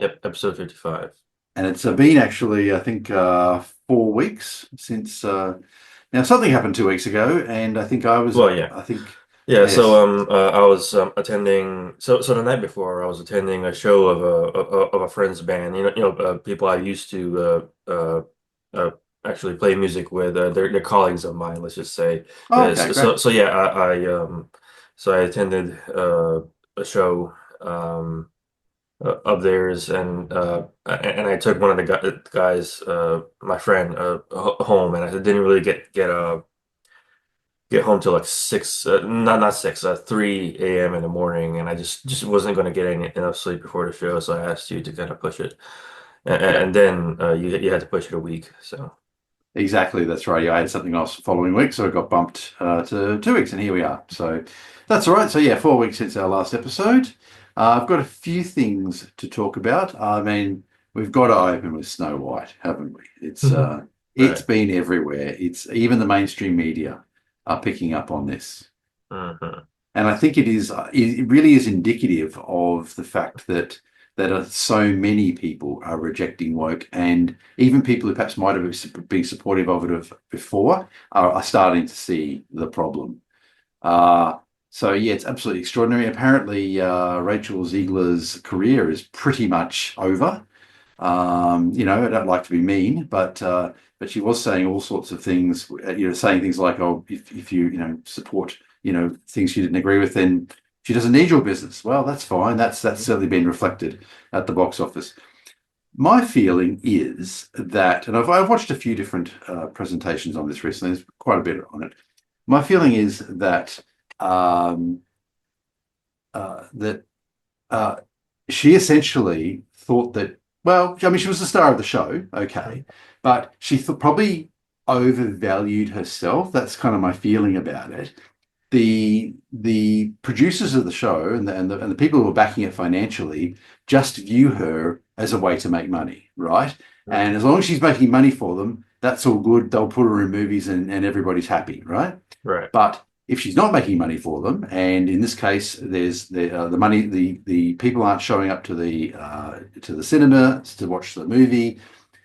Yep, episode 55. And it's been actually, I think, 4 weeks since. Now, something happened 2 weeks ago, and I think Well, yeah. I think, Yeah, so yes. I was attending so the night before I was attending a show of a friend's band. People I used to uh actually play music with. They're colleagues of mine, let's just say. Oh, okay, great. So yeah, I attended a show of theirs, and I took one of the guys, my friend, home, and I didn't really get home till like six, not six, 3 a.m. in the morning, and I just wasn't going to get enough sleep before the show, so I asked you to kind of push it, Yep, and then you had to push it a week. So exactly. That's right. Yeah, I had something else the following week, so it got bumped to 2 weeks, and here we are. So that's all right. So yeah, 4 weeks since our last episode. I've got a few things to talk about. I mean, we've got to open with Snow White, haven't we? It's right. been everywhere. It's even the mainstream media are picking up on this. Hmm. And I think it really is indicative of the fact that so many people are rejecting woke, and even people who perhaps might have been supportive of it before are starting to see the problem. Uh, so yeah, it's absolutely extraordinary. Apparently, Rachel Zegler's career is pretty much over. I don't like to be mean, but she was saying all sorts of things. Saying things like, "Oh, if you support things she didn't agree with, then she doesn't need your business." Well, that's fine. That's certainly been reflected at the box office. My feeling is that, and I've watched a few different presentations on this recently. There's quite a bit on it. My feeling is um, that uh, she essentially thought that, well, I mean, she was the star of the show, okay, but she probably overvalued herself. That's kind of my feeling about it. The producers of the show and the people who are backing it financially just view her as a way to make money, right? And as long as she's making money for them, that's all good. They'll put her in movies and everybody's happy, right? Right. But if she's not making money for them, and in this case, there's the money, the people aren't showing up to the cinema to watch the movie.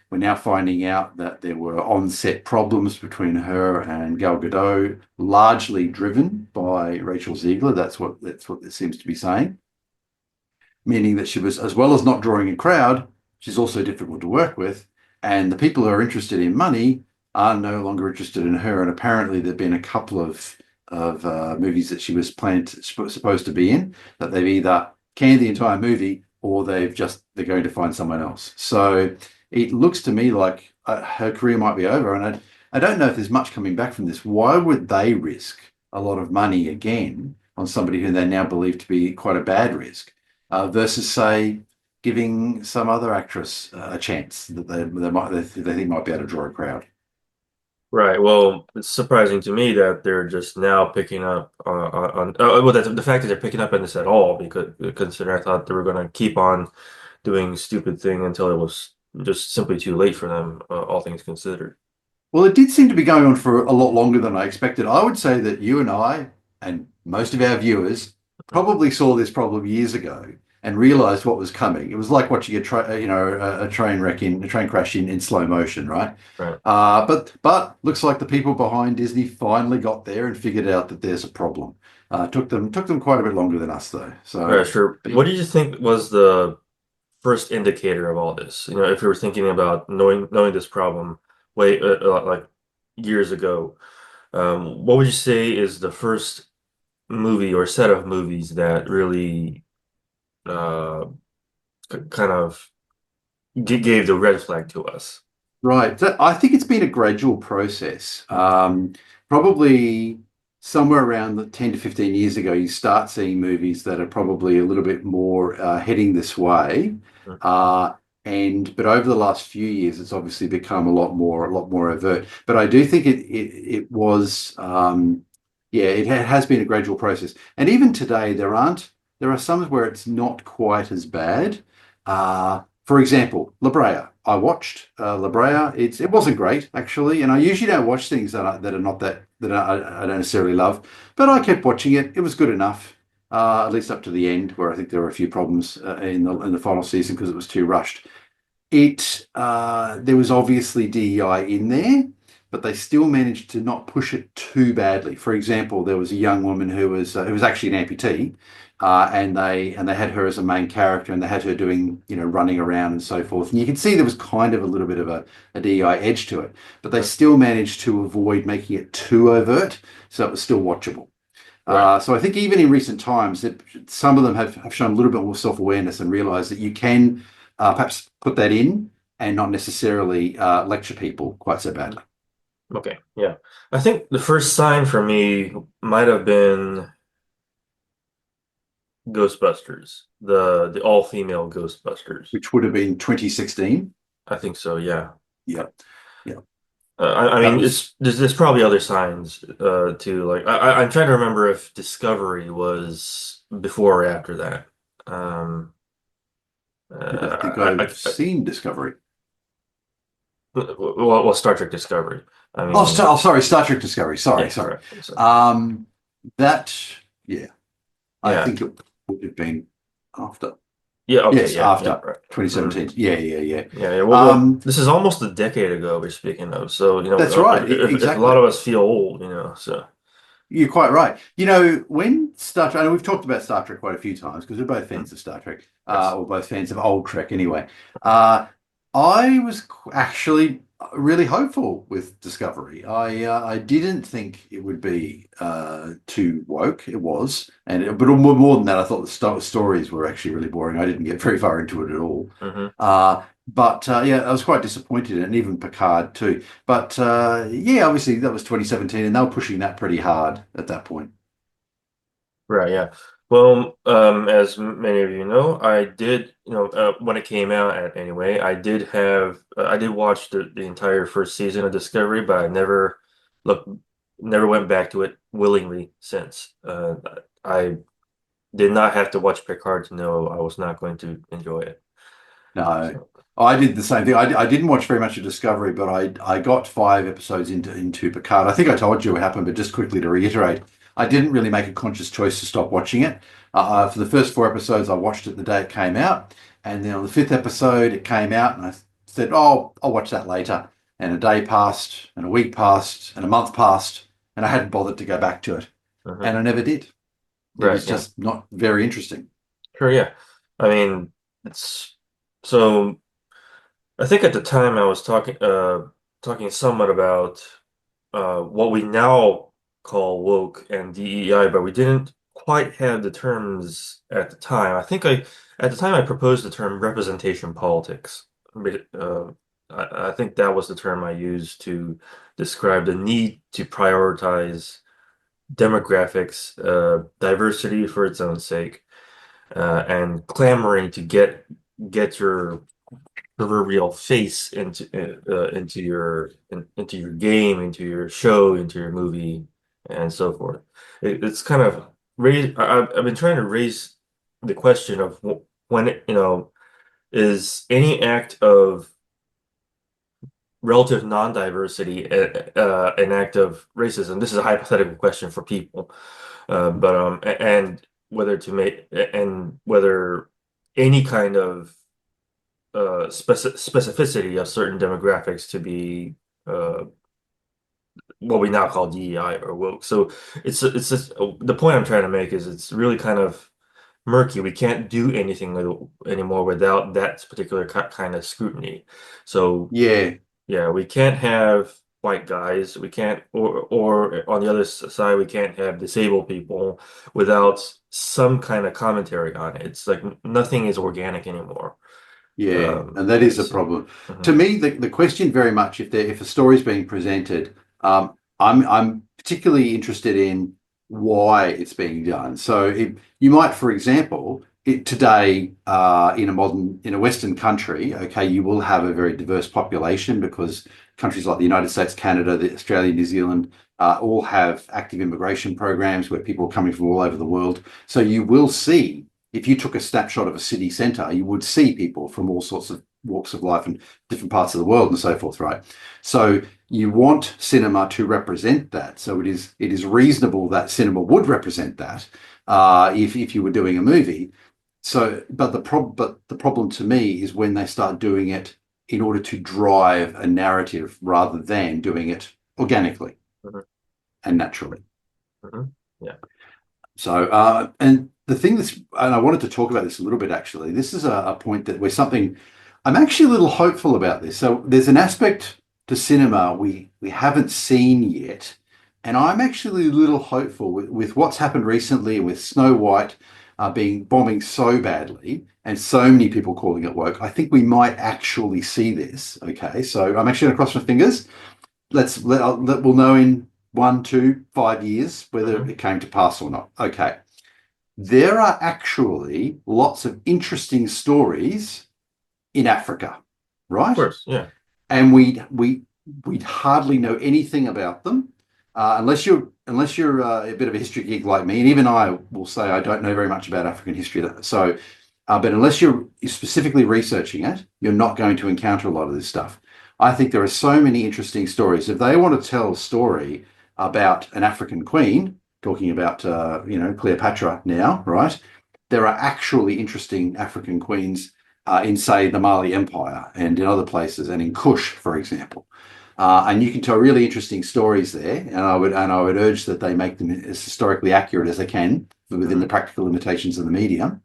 We're now finding out that there were on-set problems between her and Gal Gadot, largely driven by Rachel Zegler. That's what it seems to be saying, meaning that she was, as well as not drawing a crowd, she's also difficult to work with. And the people who are interested in money are no longer interested in her. And apparently, there've been a couple of movies that she was supposed to be in that they've either canned the entire movie or they're going to find someone else. So it looks to me like her career might be over. And I don't know if there's much coming back from this. Why would they risk a lot of money again on somebody who they now believe to be quite a bad risk? Versus, say, giving some other actress a chance that they think might be able to draw a crowd. Right. Well, it's surprising to me that they're just now picking up well, the fact that they're picking up on this at all, because considering I thought they were going to keep on doing stupid thing until it was just simply too late for them, all things considered. Well, it did seem to be going on for a lot longer than I expected. I would say that you and I, and most of our viewers, probably saw this problem years ago and realized what was coming. It was like watching a train wreck a train crash in slow motion, right? Right. But looks like the people behind Disney finally got there and figured out that there's a problem. Took them quite a bit longer than us though. All So, right, sure. but What did you think was the first indicator of all this? If you were thinking about knowing this problem way like years ago, what would you say is the first movie or set of movies that really uh, kind of gave the red flag to us? right. I think it's been a gradual process. Probably somewhere around the 10 to 15 years ago, you start seeing movies that are probably a little bit more heading this way. Uh, but over the last few years, it's obviously become a lot more overt. But I do think it was, yeah, has been a gradual process. And even today, there are some where it's not quite as bad. For example, La Brea. I watched La Brea. It wasn't great actually, and I usually don't watch things that are not that I don't necessarily love, but I kept watching it. It was good enough. at least up to the end, where I think there were a few problems in the final season because it was too rushed. There was obviously DEI in there, but they still managed to not push it too badly. For example, there was a young woman who was actually an amputee, and they had her as a main character, and they had her doing running around and so forth. And you can see there was kind of a little bit of a DEI edge to it, but they Mhm. still managed to avoid making it too overt, so it was still watchable. Right. So I think even in recent times, that some of them have shown a little bit more self-awareness and realised that you can perhaps put that in and not necessarily lecture people quite so badly. Okay. Yeah. I think the first sign for me might have been Ghostbusters, the all-female Ghostbusters. Which would have been 2016. I think so. Yeah. Yeah, yeah, I that mean, was. there's probably other signs too. Like I'm trying to remember if Discovery was before or after that. Um, I don't think I, I've seen Discovery. well, Star Trek Discovery. I Oh, mean, sorry, Star Trek Discovery. Sorry, yeah, sorry. correct. So, Um, that, yeah, I yeah, think it would have been after. yeah. Okay, Yes, yeah, yeah, after right. Mhm. 2017. Yeah, yeah, yeah. Yeah, yeah. Well, Um, this is almost a decade ago we're speaking of. So, that's right. if a lot Exactly. of us feel old, so You're quite right. When Star Trek, and we've talked about Star Trek quite a few times because we're both mhm. fans of Star Trek, Yes. or both fans of old Trek anyway. Uh, I was actually really hopeful with Discovery. I didn't think it would be too woke. It was, but more than that, I thought the stories were actually really boring. I didn't get very far into it at all. Hmm. But yeah, I was quite disappointed, and even Picard too. But yeah, obviously that was 2017, and they were pushing that pretty hard at that point. Right, yeah. Well, as many of you know, I did, when it came out anyway, I did watch the entire first season of Discovery, but I look, never went back to it willingly since. I did not have to watch Picard to know I was not going to enjoy it. No, So, I did the same thing. I didn't watch very much of Discovery, but I got 5 episodes into Picard. I think I told you what happened, but just quickly to reiterate, I didn't really make a conscious choice to stop watching it. For the first 4 episodes, I watched it the day it came out, and then on the fifth episode, it came out, and I said, "Oh, I'll watch that later." And a day passed, and a week passed, and a month passed, and I hadn't bothered to go back to it, mhm. and I never did. It Right, was yeah. just not very interesting. Sure, yeah. I mean, it's so I think at the time I was talking somewhat about what we now call woke and DEI, but we didn't quite have the terms at the time. At the time I proposed the term representation politics. But, I think that was the term I used to describe the need to prioritize demographics, diversity for its own sake, and clamoring to get your proverbial face into your game, into your show, into your movie, and so forth. It's kind of raised. I've been trying to raise the question of when is any act of relative non-diversity an act of racism? This is a hypothetical question for people, but and whether to make and whether any kind of specificity of certain demographics to be uh, what we now call DEI or woke. So it's just the point I'm trying to make is it's really kind of murky. We can't do anything anymore without that particular kind of scrutiny. So Yeah, yeah, we can't have white guys. We can't, or on the other side, we can't have disabled people without some kind of commentary on it. It's like nothing is organic anymore. yeah, and that is a So. problem. To Mhm. me, the question very much, if a story is being presented, I'm particularly interested in why it's being done. So you might, for example, today in a Western country, okay, you will have a very diverse population because countries like the United States, Canada, Australia, New Zealand all have active immigration programs where people are coming from all over the world. So you will see if you took a snapshot of a city centre, you would see people from all sorts of walks of life and different parts of the world and so forth, right? So you want cinema to represent that. So it is reasonable that cinema would represent that. if you were doing a movie. So, but the problem to me is when they start doing it in order to drive a narrative rather than doing it organically Mhm. and naturally. Mhm. Yeah. So, and the thing that's, and I wanted to talk about this a little bit actually. This is a point that we're something I'm actually a little hopeful about this. So, there's an aspect to cinema we haven't seen yet, and I'm actually a little hopeful with what's happened recently with Snow White being bombing so badly and so many people calling it woke. I think we might actually see this. Okay, so I'm actually going to cross my fingers. We'll know in 1, 2, 5 years whether Mhm. it came to pass or not. Okay. There are actually lots of interesting stories in Africa, Of right? course. Yeah. And we'd hardly know anything about them unless you're a bit of a history geek like me, and even I will say I don't know very much about African history. So, but unless you're specifically researching it, you're not going to encounter a lot of this stuff. I think there are so many interesting stories. If they want to tell a story about an African queen, talking about Cleopatra now, right? There are actually interesting African queens in, say, the Mali Empire and in other places, and in Kush, for example. And you can tell really interesting stories there, and I would urge that they make them as historically accurate as they can within the Mhm. practical limitations of the medium.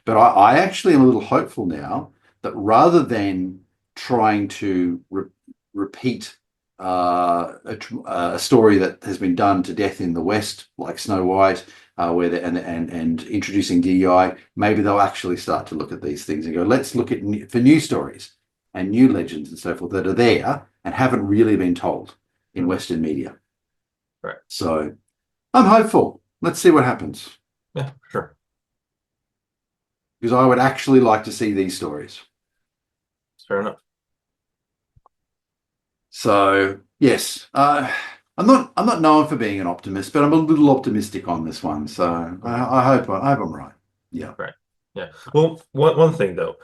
But I actually am a little hopeful now that rather than trying to repeat a story that has been done to death in the West, like Snow White, where and introducing DEI, maybe they'll actually start to look at these things and go, let's look at for new stories and new legends and so forth that are there and haven't really been told in Mhm. Western media. Right. So I'm hopeful. Let's see what happens Yeah. Sure. because I would actually like to see these stories. Fair enough. So yes, I'm not known for being an optimist, but I'm a little optimistic on this one. So Mhm. I hope I'm right. Yeah. Right. Yeah. Well, one thing though.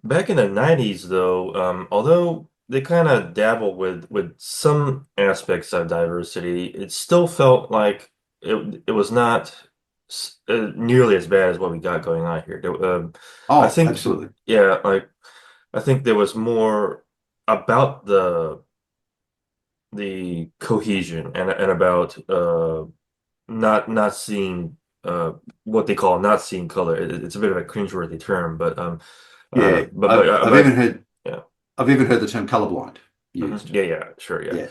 Back in the 90s, though, although they kind of dabble with some aspects of diversity, it still felt like it was not nearly as bad as what we got going on here. I Oh, think, absolutely. yeah, like I think there was more about the cohesion and about not seeing what they call not seeing color. It's a bit of a cringeworthy term, but Yeah. but I've but I've but even heard yeah. I've even heard the term colorblind Mhm. used. Yeah, yeah, sure, yeah. Yeah.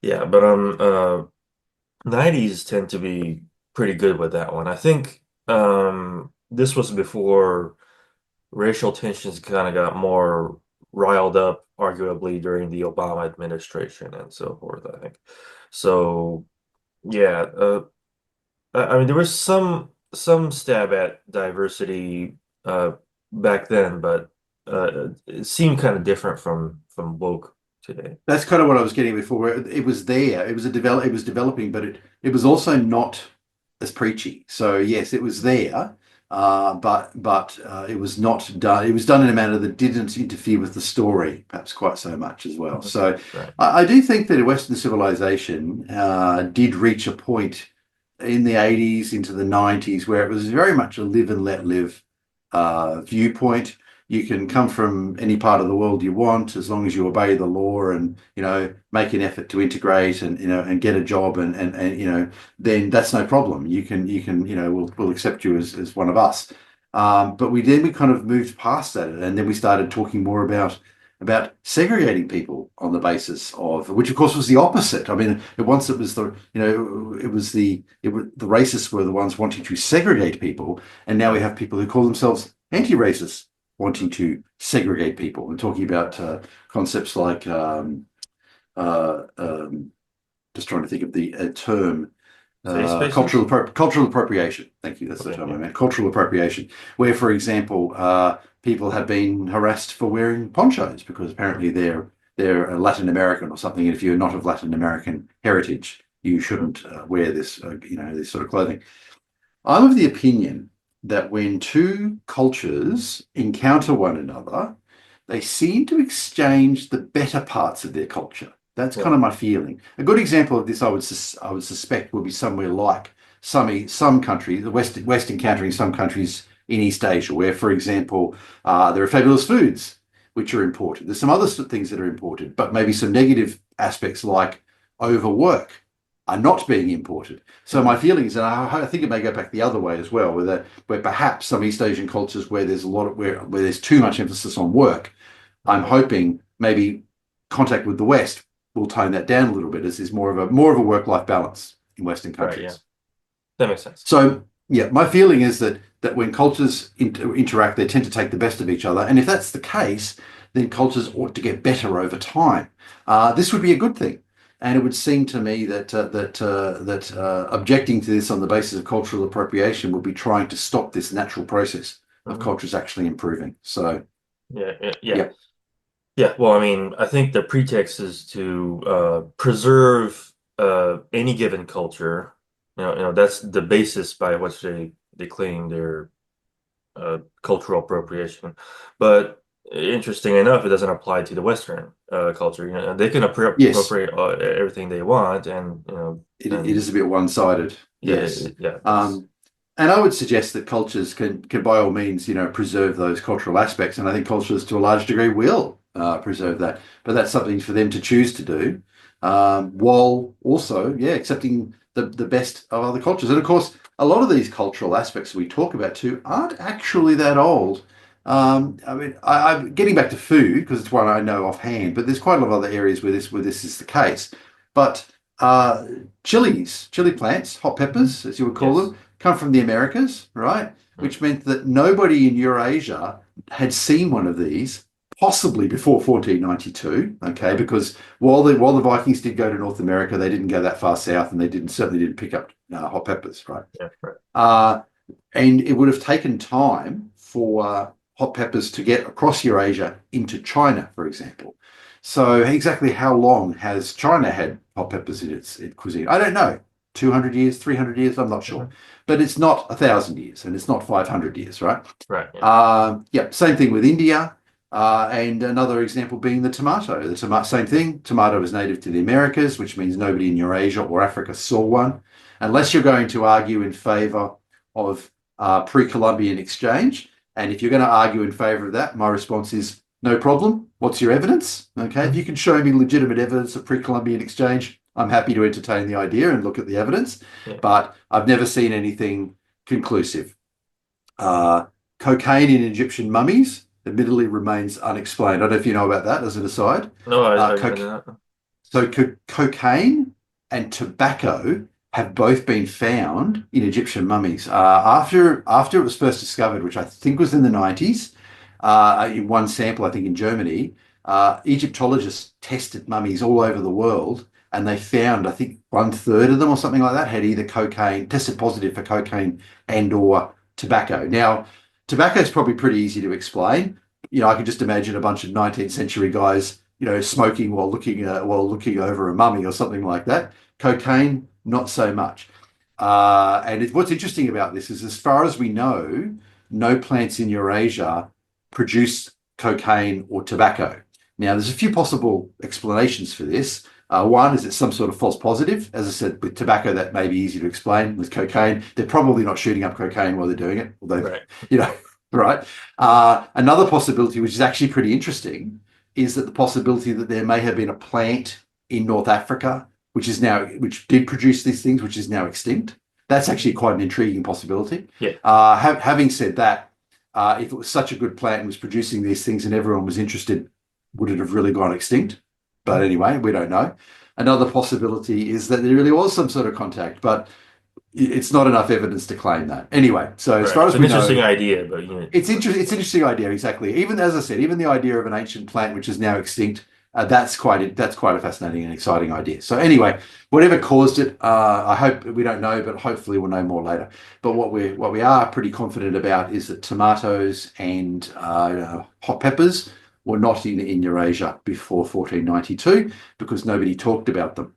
Yeah, but 90s tend to be pretty good with that one. I think this was before racial tensions kind of got more riled up, arguably during the Obama administration and so forth, I think. So, yeah, I mean there was some stab at diversity back then, but it seemed kind of different from woke today. That's kind of what I was getting before. Where it was there. It was developing, but it was also not as preachy. So yes, it was there, but it was not done. It was done in a manner that didn't interfere with the story, perhaps quite so much as well. Mhm. So Right. I do think that Western civilization did reach a point in the 80s into the 90s where it was very much a live and let live viewpoint. You can come from any part of the world you want as long as you obey the law and make an effort to integrate and get a job and then that's no problem. You can we'll accept you as one of us. But we kind of moved past that and then we started talking more about segregating people on the basis of which of course was the opposite. I mean, once it was the racists were the ones wanting to segregate people, and now we Right. have people who call themselves anti-racists wanting to segregate people and talking about concepts like uh, um, just trying to think of the term Safe spaces? cultural appropriation. Thank you. That's the Okay, term I yeah. meant. Cultural appropriation, where, for example, people have been harassed for wearing ponchos because Mhm. apparently they're Latin American or something. And if you're not of Latin American heritage, you Mhm. shouldn't wear this sort of clothing. I'm of the opinion that when two cultures encounter one another, they seem to exchange the better parts of their culture. That's Yeah. kind of my feeling. A good example of this, I would suspect, would be somewhere like some countries, the West encountering some countries in East Asia, where, for example, there are fabulous foods which are imported. There's some other things that are imported, but maybe some negative aspects like overwork are not being imported. So Hmm. my feeling is, and I think it may go back the other way as well, where perhaps some East Asian cultures where there's a lot of where there's too much emphasis on work, I'm Hmm. hoping maybe contact with the West will tone that down a little bit as there's more of a work-life balance in Western Right. Yeah. countries. That makes sense. So yeah, my feeling is that when cultures interact, they tend to take the best of each other, and if that's the case, then cultures ought to get better over time. This would be a good thing, and it would seem to me that objecting to this on the basis of cultural appropriation would be trying to stop this natural process of Hmm. cultures actually improving. So Yeah. Yeah. Yeah. yeah, Yeah. Well, I mean, I think the pretext is to preserve any given culture. That's the basis by which they claim their cultural appropriation. But interesting enough, it doesn't apply to the Western culture. They can yes, appropriate everything they want, and it and is a bit one-sided. yeah, Yes. yeah, that's Um, and I would suggest that cultures can by all means, preserve those cultural aspects. And I think cultures to a large degree will preserve that. But that's something for them to choose to do, while also, yeah, accepting the best of other cultures. And of course, a lot of these cultural aspects we talk about too aren't actually that old. I mean, I'm getting back to food because it's one I know offhand, but there's quite a lot of other areas where this is the case. But uh, chili plants, hot Mhm. peppers, as you would call Yes. them, come from the Americas, right? Mm. Which meant that nobody in Eurasia had seen one of these, possibly before 1492. Okay, Uh-huh. because while the Vikings did go to North America, they didn't go that far south, and they certainly didn't pick up hot peppers, right? Yeah, right. Uh, and it would have taken time for hot peppers to get across Eurasia into China, for example. So exactly how long has China had hot peppers in its cuisine? I don't know. 200 years, 300 years, I'm not sure. Mhm. But it's not 1,000 years and it's not 500 years, right? Right. Yeah. Yeah, same thing with India. And another example being the tomato. Same thing. Tomato is native to the Americas, which means nobody in Eurasia or Africa saw one. Unless you're going to argue in favor of pre-Columbian exchange. And if you're going to argue in favor of that, my response is no problem. What's your evidence? Okay, if Mhm. you can show me legitimate evidence of pre-Columbian exchange, I'm happy to entertain the idea and look at the evidence. Yeah. But I've never seen anything conclusive. Uh, Cocaine in Egyptian mummies admittedly remains unexplained. I don't know if you know about that as an aside. No, Uh, I did not know. so cocaine and tobacco have both been found in Egyptian mummies. After it was first discovered, which I think was in the 90s, in one sample, I think in Germany, Egyptologists tested mummies all over the world, and they found, I think, one-third of them or something like that had either cocaine, tested positive for cocaine and or tobacco. Now, tobacco is probably pretty easy to explain. I can just imagine a bunch of 19th century guys smoking while looking over a mummy or something like that. Cocaine, not so much. What's interesting about this is, as far as we know, no plants in Eurasia produce cocaine or tobacco. Now, there's a few possible explanations for this. One is it's some sort of false positive. As I said, with tobacco, that may be easy to explain. With cocaine, they're probably not shooting up cocaine while they're doing it, although, Right. you know, right? Another possibility, which is actually pretty interesting, is that the possibility that there may have been a plant in North Africa which did produce these things, which is now extinct. That's actually quite an intriguing possibility. Yeah. Having said that, if it was such a good plant and was producing these things and everyone was interested, would it have really gone extinct? But Mhm. anyway, we don't know. Another possibility is that there really was some sort of contact, but it's not enough evidence to claim that. Anyway, so as Right. far It's as an we interesting know, idea, but it's an interesting idea, exactly. Even as I said, even the idea of an ancient plant which is now extinct, that's quite a fascinating and exciting idea. So anyway, whatever caused it, I hope we don't know, but hopefully we'll know more later. But what we are pretty confident about is that tomatoes and hot peppers were not in Eurasia before 1492 because nobody talked about them.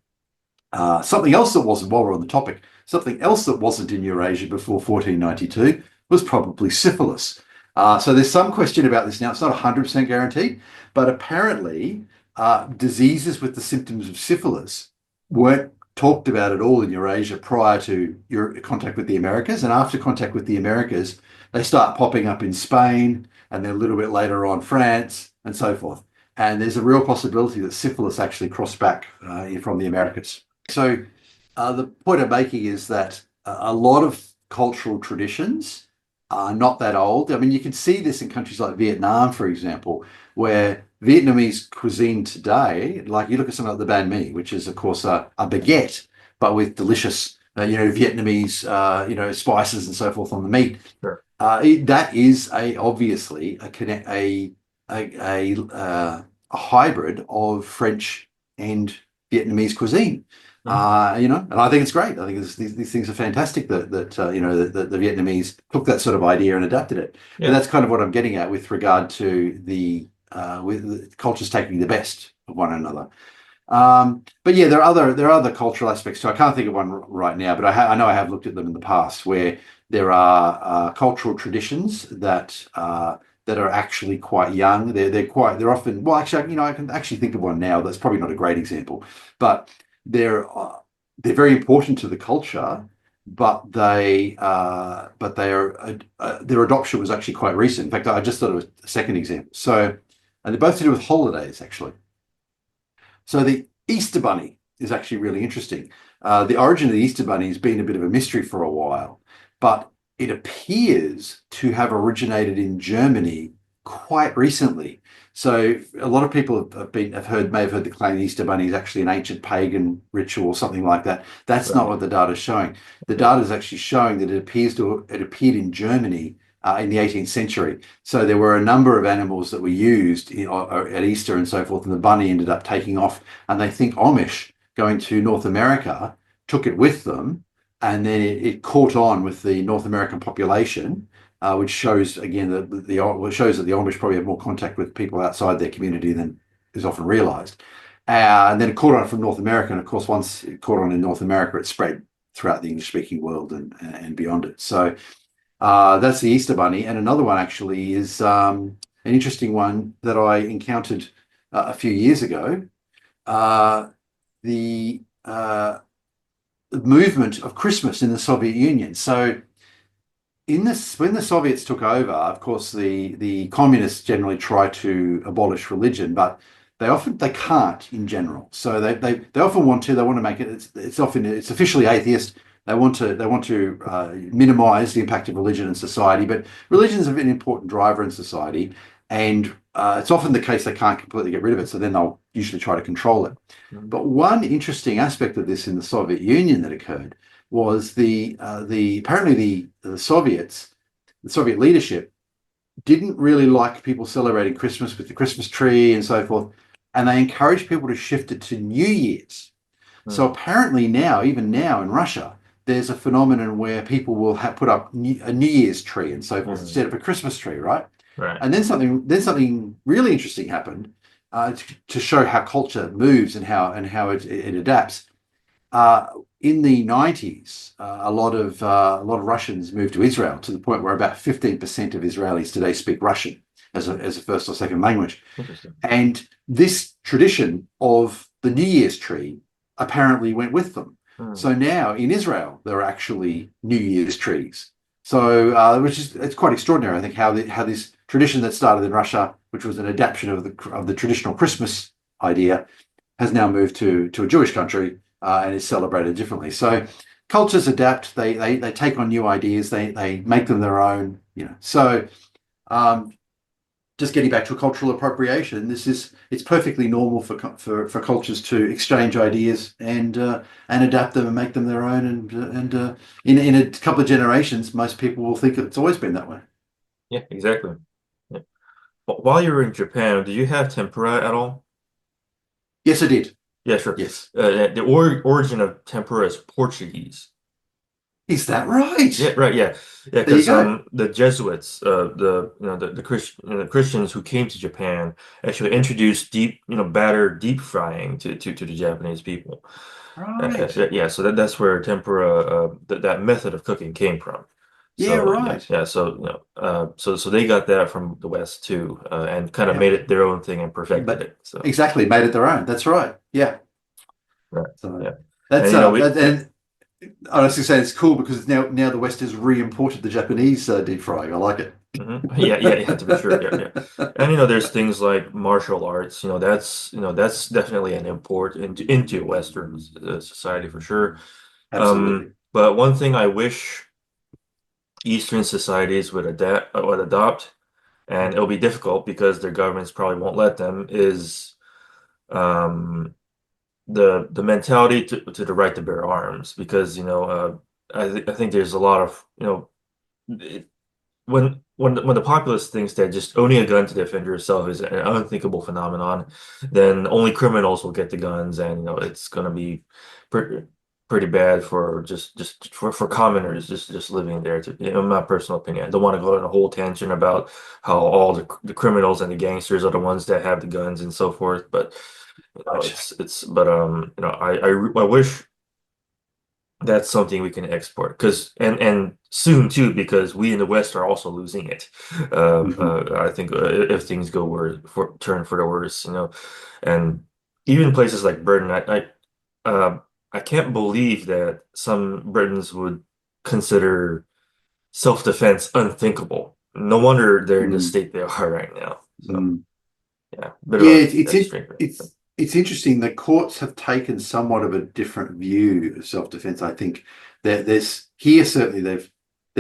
Something else that wasn't, while we're on the topic, something else that wasn't in Eurasia before 1492 was probably syphilis. So there's some question about this now. It's not 100% guaranteed, but apparently diseases with the symptoms of syphilis weren't talked about at all in Eurasia prior to your contact with the Americas. And after contact with the Americas, they start popping up in Spain and then a little bit later on France and so forth. And there's a real possibility that syphilis actually crossed back from the Americas. So the point I'm making is that a lot of cultural traditions are not that old. I mean, you can see this in countries like Vietnam, for example, where Vietnamese cuisine today, like you look at something like the banh mi, which is, of course, a baguette, but with delicious, Vietnamese, spices and so forth on the meat. Sure. That is obviously a hybrid of French and Vietnamese cuisine. Mhm. And I think it's great. I think these things are fantastic that the Vietnamese took that sort of idea and adapted it. But Yeah. that's kind of what I'm getting at with regard to with the cultures taking the best of one another. But yeah, there are other cultural aspects too. I can't think of one right now, but I know I have looked at them in the past where there are cultural traditions that are actually quite young. They're often, well, actually, I can actually think of one now that's probably not a great example, but they're very important to the culture. Their adoption was actually quite recent. In fact, I just thought of a second example. So, and they're both to do with holidays, actually. So the Easter Bunny is actually really interesting. The origin of the Easter Bunny has been a bit of a mystery for a while, but it appears to have originated in Germany quite recently. So a lot of people may have heard the claim the Easter Bunny is actually an ancient pagan ritual or something like that. That's not Right. what the data is showing. The Okay. data is actually showing that it appeared in Germany in the 18th century. So there were a number of animals that were used at Easter and so forth, and the bunny ended up taking off. And they think Amish going to North America took it with them, and then it caught on with the North American population, which shows again shows that the Amish probably have more contact with people outside their community than is often realised. And then it caught on from North America, and of course, once it caught on in North America, it spread throughout the English-speaking world and beyond it. So that's the Easter Bunny. And another one actually is an interesting one that I encountered a few years ago. Uh, the movement of Christmas in the Soviet Union. So when the Soviets took over, of course, the communists generally try to abolish religion, but they can't in general. So they often want to. They want to make it. It's officially atheist. They want to minimize the impact of religion in society, but religion is an important driver in society, and it's often the case they can't completely get rid of it. So then they'll usually try to control it. Mhm. But one interesting aspect of this in the Soviet Union that occurred was the apparently the Soviets, the Soviet leadership didn't really like people celebrating Christmas with the Christmas tree and so forth, and they encouraged people to shift it to New Year's. So Mhm. apparently now, even now in Russia, there's a phenomenon where people will put up a New Year's tree and so forth Mhm. instead of a Christmas tree, right? Right. And then something really interesting happened to show how culture moves and how it adapts. Uh, in the 90s, a lot of Russians moved to Israel to the point where about 15% of Israelis today speak Russian as a first or second language. Interesting. And this tradition of the New Year's tree apparently went with them. Mhm. So now in Israel, there are actually New Year's trees. So, it's quite extraordinary, I think, how this tradition that started in Russia, which was an adaptation of the traditional Christmas idea, has now moved to a Jewish country and is celebrated differently. So cultures adapt. They take on new ideas. They make them their own. So um, just getting back to cultural appropriation, it's perfectly normal for cultures to exchange ideas and adapt them and make them their own. And in a couple of generations, most people will think it's always been that way. Yeah, exactly. Yeah. While you were in Japan, did you have tempura at all? Yes, I did. Yeah, sure. Yes. The origin of tempura is Portuguese. Is that right? Yeah, right. Yeah, yeah. There you Because go. the Jesuits, the Christians who came to Japan actually introduced batter deep frying to the Japanese people. Right. Yeah, so that's where tempura, that method of cooking came from. Yeah, So yeah, right. yeah. So so they got that from the West too, and kind of Yeah. made it their own thing and perfected But it. So exactly, made it their own. That's right. Yeah. right, So yeah. And That's you know we and I was just saying it's cool because now the West has re-imported the Japanese deep frying. I like it. Yeah, to be sure, yeah. And there's things like martial arts. That's definitely an import into Western society for sure. Absolutely. But one thing I wish Eastern societies would adopt, and it'll be difficult because their governments probably won't let them, is um, the mentality to the right to bear arms. Because I think there's a lot of when the populace thinks that just owning a gun to defend yourself is an unthinkable phenomenon, then only criminals will get the guns, and it's going to be pretty pretty bad for just for commoners just living there. In my personal opinion, I don't want to go on a whole tangent about how all the criminals and the gangsters are the ones that have the guns and so forth, but Right. it's but I wish that's something we can export because and soon too because we in the West are also losing it. Mhm. I think if things go turn for the worse, and even places like Britain, I can't believe that some Britons would consider self-defense unthinkable. No wonder they're in the Mm. state they are right now. So Mm. yeah, bit of Yeah, a strange. it's interesting. The courts have taken somewhat of a different view of self-defense. I think that there's here certainly there've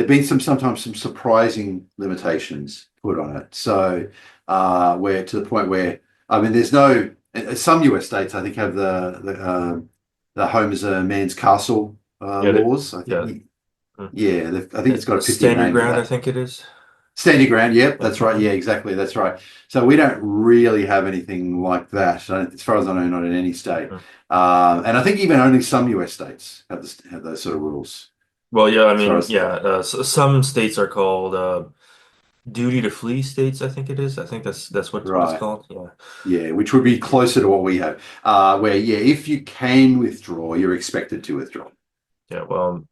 been sometimes some surprising limitations put on it. So where to the point where I mean there's no some US states I think have the home is a man's castle Yeah, laws. I yeah. think yeah, I think it's got a pithier Standard name than ground, I that. think it is. Standing ground, yep, Yeah. that's right. Yeah, exactly, that's right. So we don't really have anything like that, as far as I know, not in any state. Mhm. And I think even only some US states have those sort of rules. Well, yeah, I As far mean, as yeah, some states are called duty to flee states, I think it is. I think that's what it's right, called. Yeah. yeah, which would be closer to what we have, where yeah, if you can withdraw, you're expected to withdraw. Yeah, well,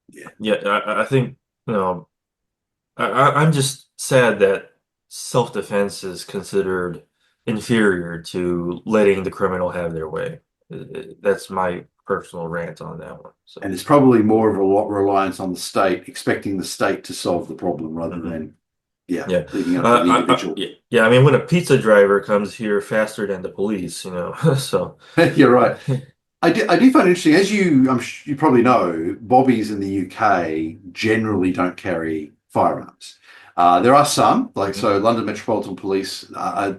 Yeah, yeah, I think, you know, I'm just sad that self-defense is considered inferior to letting the criminal have their way. That's my personal rant on that one. So, and it's probably more of a lot reliance on the state, expecting the state to solve the problem rather mhm. than yeah, Yeah. leaving it up to the individual. Yeah, I mean, when a pizza driver comes here faster than the police, so. You're right. I do find it interesting, as you probably know, bobbies in the UK generally don't carry firearms. There are some, like Mhm, so, London Metropolitan Police.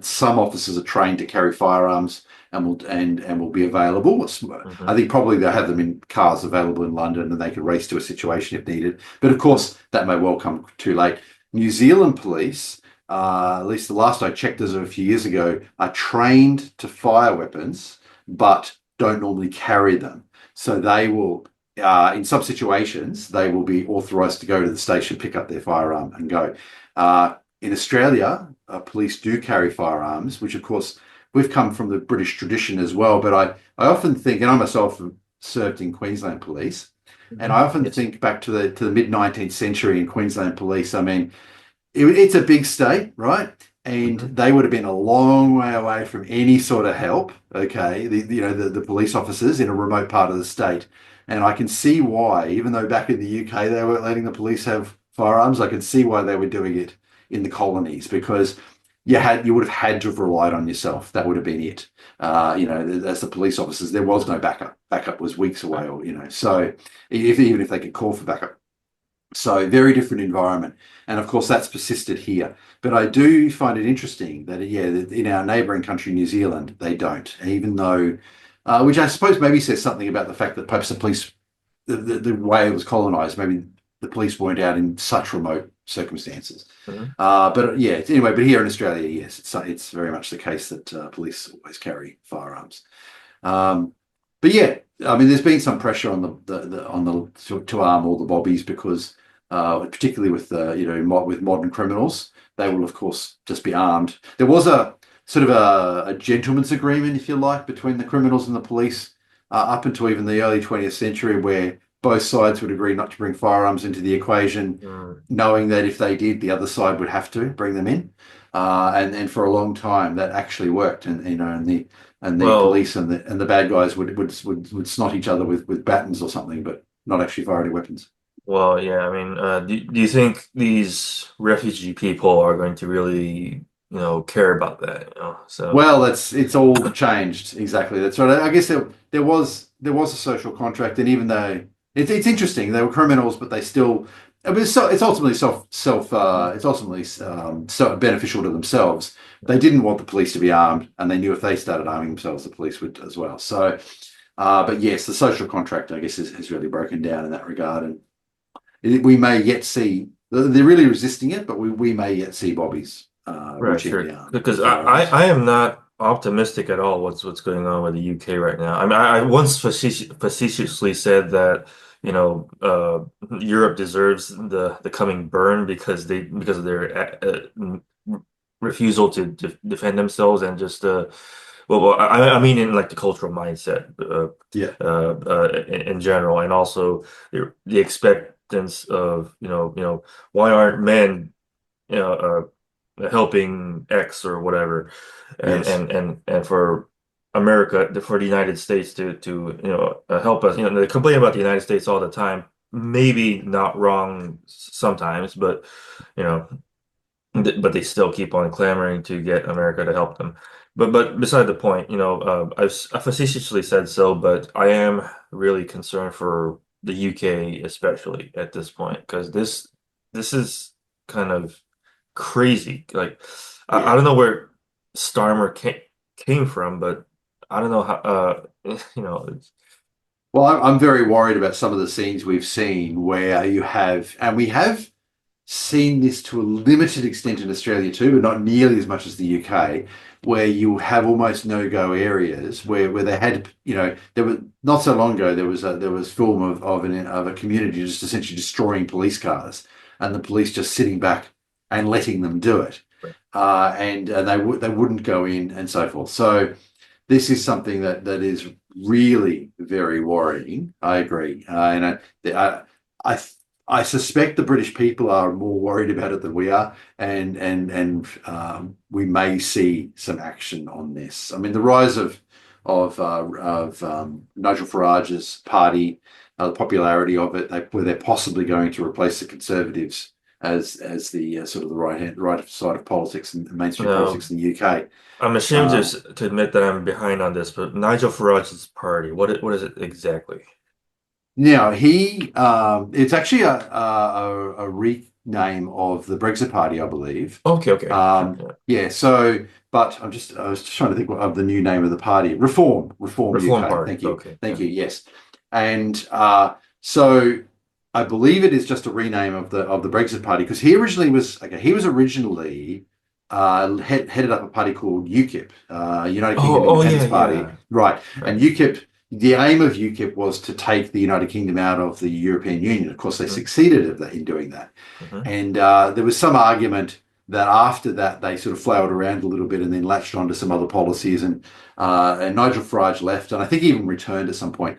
Some officers are trained to carry firearms and will be available. mhm, I think probably they'll have them in cars available in London, and they can race to a situation if needed. But of mhm, course, that may well come too late. New Zealand Police, at least the last I checked as of a few years ago, are trained to fire weapons, but don't normally carry them. So they will, in some situations, they will be authorised to go to the station, pick up their firearm, and go. In Australia, police do carry firearms, which of course we've come from the British tradition as well. But I often think, and I myself served in Queensland Police, and mhm. I often Yes. think back to the mid 19th century in Queensland Police. I mean, it's a big state, right? And Mhm, they would have been a long way away from any sort of help. Okay, the police officers in a remote part of the state, and I can see why. Even though back in the UK they weren't letting the police have firearms, I can see why they were doing it in the colonies because you would have had to have relied on yourself. That would have been it. As the police officers, there was no mhm. backup. Backup was weeks away, or so even if they could call for backup. So very different environment. And of course, that's persisted here. But I do find it interesting that, yeah, in our neighbouring country, New Zealand, they don't, even though, which I suppose maybe says something about the fact that perhaps the police, the way it was colonised, maybe the police weren't out in such remote circumstances. Mhm. But yeah, anyway, but here in Australia, yes, it's very much the case that police always carry firearms. Um, but yeah, I mean, there's been some pressure on the to arm all the bobbies because, particularly with with modern criminals, they will of course just be armed. There was a sort of a gentleman's agreement, if you like, between the criminals and the police up until even the early 20th century, where both sides would agree not to bring firearms into the equation, Mm. knowing that if they did, the other side would have to bring them in. and for a long time that actually worked, and and the Well, police and the bad guys would snot each other with batons or something, but not actually fire any weapons. well, yeah. I mean, do you think these refugee people are going to really, care about that? So Well, it's all changed. Exactly. That's right. I guess there was a social contract, and even though it's interesting, they were criminals, but they still. I mean, it's ultimately it's ultimately so beneficial to themselves. They didn't want the police to be armed, and they knew if they started arming themselves, the police would as well. So, but yes, the social contract, I guess, has really broken down in that regard, and we may yet see. They're really resisting it, but we may yet see bobbies right, routinely sure. armed Because with I, firearms. I, I am not optimistic at all what's going on with the UK right now. I mean, I once facetiously said that, Europe deserves the coming burn because of their refusal to defend themselves and just well, I mean in like the cultural mindset Yeah. in general, and also the expectance of why aren't men helping X or whatever, and Yes. and and and for America, for the United States to help us. They complain about the United States all the time. Maybe not wrong sometimes, but you know, but they still keep on clamoring to get America to help them. But beside the point, I facetiously said so, but I am really concerned for the UK, especially at this point, because this is kind of crazy. Like I Yeah. don't know where Starmer came from, but I don't know how. It's, Well, I'm very worried about some of the scenes we've seen where you have, and we have seen this to a limited extent in Australia too, but not nearly as much as the UK, where you have almost no-go areas where they had, there was not so long ago there was film of a community just essentially destroying police cars, and the police just sitting back and letting them do it, and they wouldn't go in and so forth. So this is something that is really very worrying. I agree, I I suspect the British people are more worried about it than we are, and we may see some action on this. I mean, the rise of Nigel Farage's party, the popularity of it, where they're possibly going to replace the Conservatives as the sort of the right side of politics and mainstream no, politics in the UK. I'm ashamed Um, to admit that I'm behind on this, but Nigel Farage's party, what is it exactly? Now it's actually a rename of the Brexit Party, I believe. Okay, okay, sure, yeah. Yeah. So, but I was just trying to think of the new name of the party. Reform Reform UK. Party. Thank you, Okay, thank yeah. you. Yes, and so I believe it is just a rename of the Brexit Party, because he was originally headed up a party called UKIP, United Kingdom Oh, yeah, Independence Party, yeah. right? And Right. UKIP, the aim of UKIP was to take the United Kingdom out of the European Union. Of course, they Hmm. succeeded in doing that. Hmm. And there was some argument that after that they sort of flowered around a little bit and then latched onto some other policies. And Nigel Farage left, and I think he even returned at some point.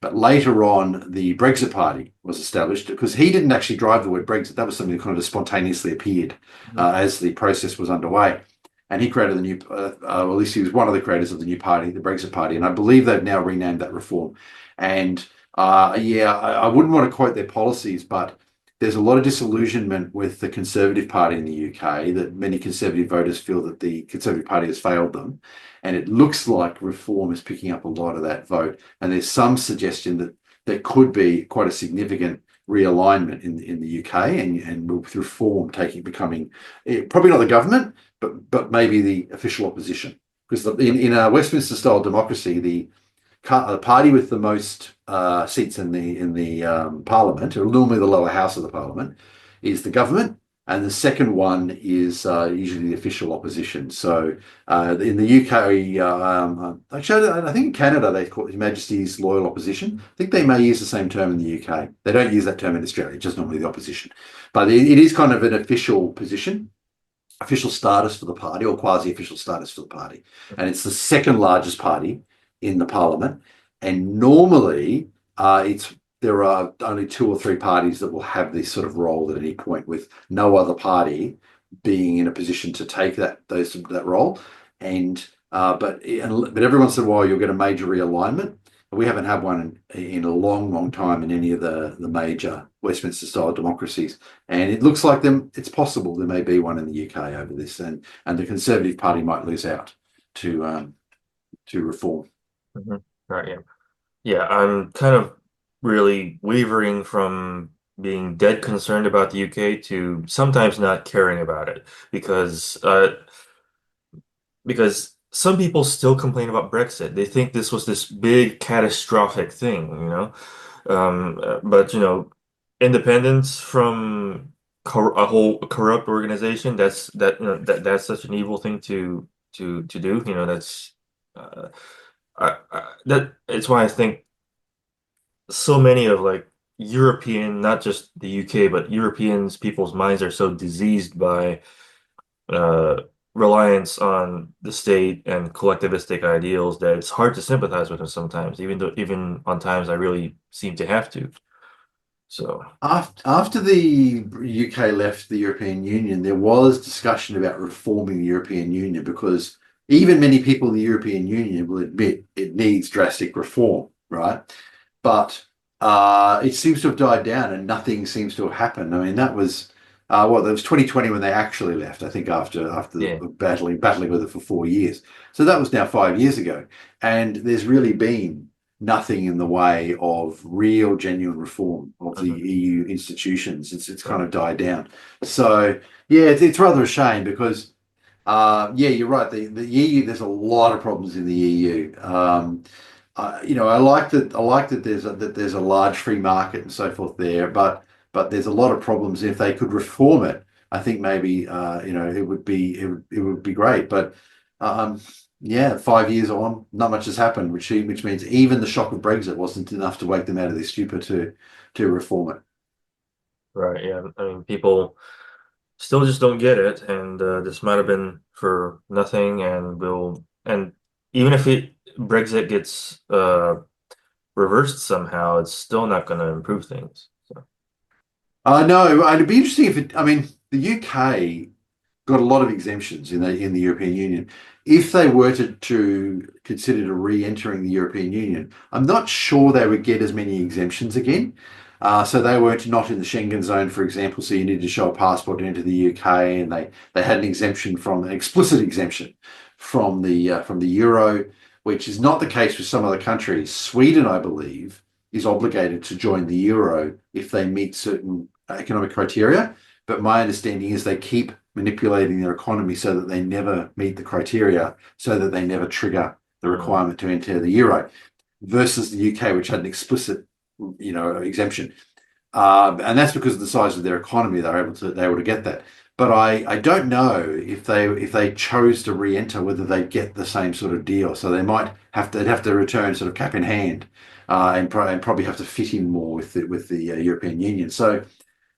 But later on, the Brexit Party was established because he didn't actually drive the word Brexit. That was something that kind of spontaneously appeared Hmm. as the process was underway. And he created the new, or at least he was one of the creators of the new party, the Brexit Party. And I believe they've now renamed that Reform. And yeah, I wouldn't want to quote their policies, but there's a lot of disillusionment with the Conservative Party in the UK, that many Conservative voters feel that the Conservative Party has failed them. And it looks like Reform is picking up a lot of that vote. And there's some suggestion that there could be quite a significant realignment in the UK, and with Reform becoming probably not the government, but maybe the official opposition. Because in a Westminster style democracy, the party with the most seats in the Parliament, or normally the lower house of the Parliament, is the government, and the second one is usually the official opposition. So in the UK, actually, I think in Canada they call it His Majesty's Loyal Opposition. I think they may use the same term in the UK. They don't use that term in Australia, just normally the opposition. But it is kind of an official position, official status for the party, or quasi-official status for the party. And it's the second largest party in the parliament. And normally, there are only two or three parties that will have this sort of role at any point, with no other party being in a position to take that role. And but every once in a while you'll get a major realignment. We haven't had one in a long, long time in any of the major Westminster style democracies. And it looks like it's possible there may be one in the UK over this, and the Conservative Party might lose out to reform. Mhm. Right, yeah. Yeah, I'm kind of really wavering from being dead concerned about the UK to sometimes not caring about it because some people still complain about Brexit. They think this was this big catastrophic thing, you know. But independence from a whole corrupt organization, that's such an evil thing to do. That's uh, that it's why I think so many of like European, not just the UK, but Europeans, people's minds are so diseased by uh, reliance on the state and collectivistic ideals that it's hard to sympathize with them sometimes, even on times I really seem to have to. So, After the UK left the European Union, there was discussion about reforming the European Union because even many people in the European Union will admit it needs drastic reform, right? But it seems to have died down and nothing seems to have happened. I mean, that was that was 2020 when they actually left, I think after yeah. battling with it for 4 years. So that was now 5 years ago. And there's really been nothing in the way of real genuine reform of the Mhm. EU institutions. It's kind Right. of died down. So yeah, it's rather a shame because yeah, you're right. The EU, there's a lot of problems in the EU. I like that there's a large free market and so forth there, but there's a lot of problems. If they could reform it, I think maybe it would be great. But um, yeah, 5 years on, not much has happened, which means even the shock of Brexit wasn't enough to wake them out of their stupor to reform it. Right. Yeah. I mean, people still just don't get it, and this might have been for nothing, and even if Brexit gets reversed somehow, it's still not going to improve things. So, No, it'd be interesting if it. I mean, the UK got a lot of exemptions in the European Union. If they were to consider to re-entering the European Union, I'm not sure they would get as many exemptions again. So they weren't not in the Schengen zone, for example. So you needed to show a passport to enter the UK, and they had an explicit exemption from the euro, which is not the case with some other countries. Sweden, I believe, is obligated to join the euro if they meet certain economic criteria. But my understanding is they keep manipulating their economy so that they never meet the criteria, so that they never trigger the mm, requirement to enter the euro, versus the UK, which had an explicit, exemption. And that's because of the size of their economy, they were able to get that. But I don't know if they chose to re-enter whether they'd get the same sort of deal. So they'd have to return sort of cap in hand, and probably have to fit in more with the European Union. So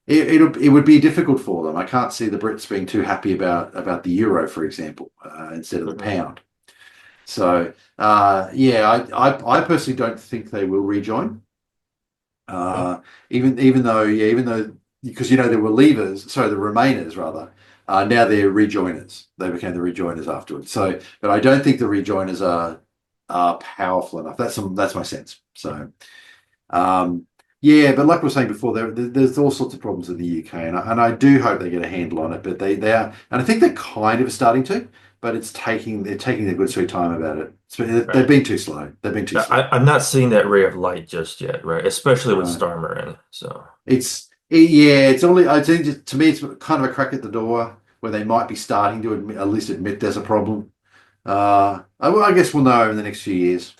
it would be difficult for them. I can't see the Brits being too happy about the euro, for example, instead of the mhm. pound. So yeah, I personally don't think they will rejoin. Okay. Uh, even though because there were leavers, sorry, the Remainers rather. Now they're rejoiners. They became the rejoiners afterwards. So, but I don't think the rejoiners are powerful enough. That's my sense. Mhm. So. Um, yeah, but like we were saying before, there's all sorts of problems in the UK, and I do hope they get a handle on it. But they are, and I think they're kind of starting to, but they're taking their good sweet time about it. They've Right. been too slow. They've been too slow. I'm not seeing that ray of light just yet, right? Especially with No, Starmer in. So, yeah, it's only I think to me it's kind of a crack at the door where they might be starting to at least admit there's a problem. I guess we'll know in the next few years.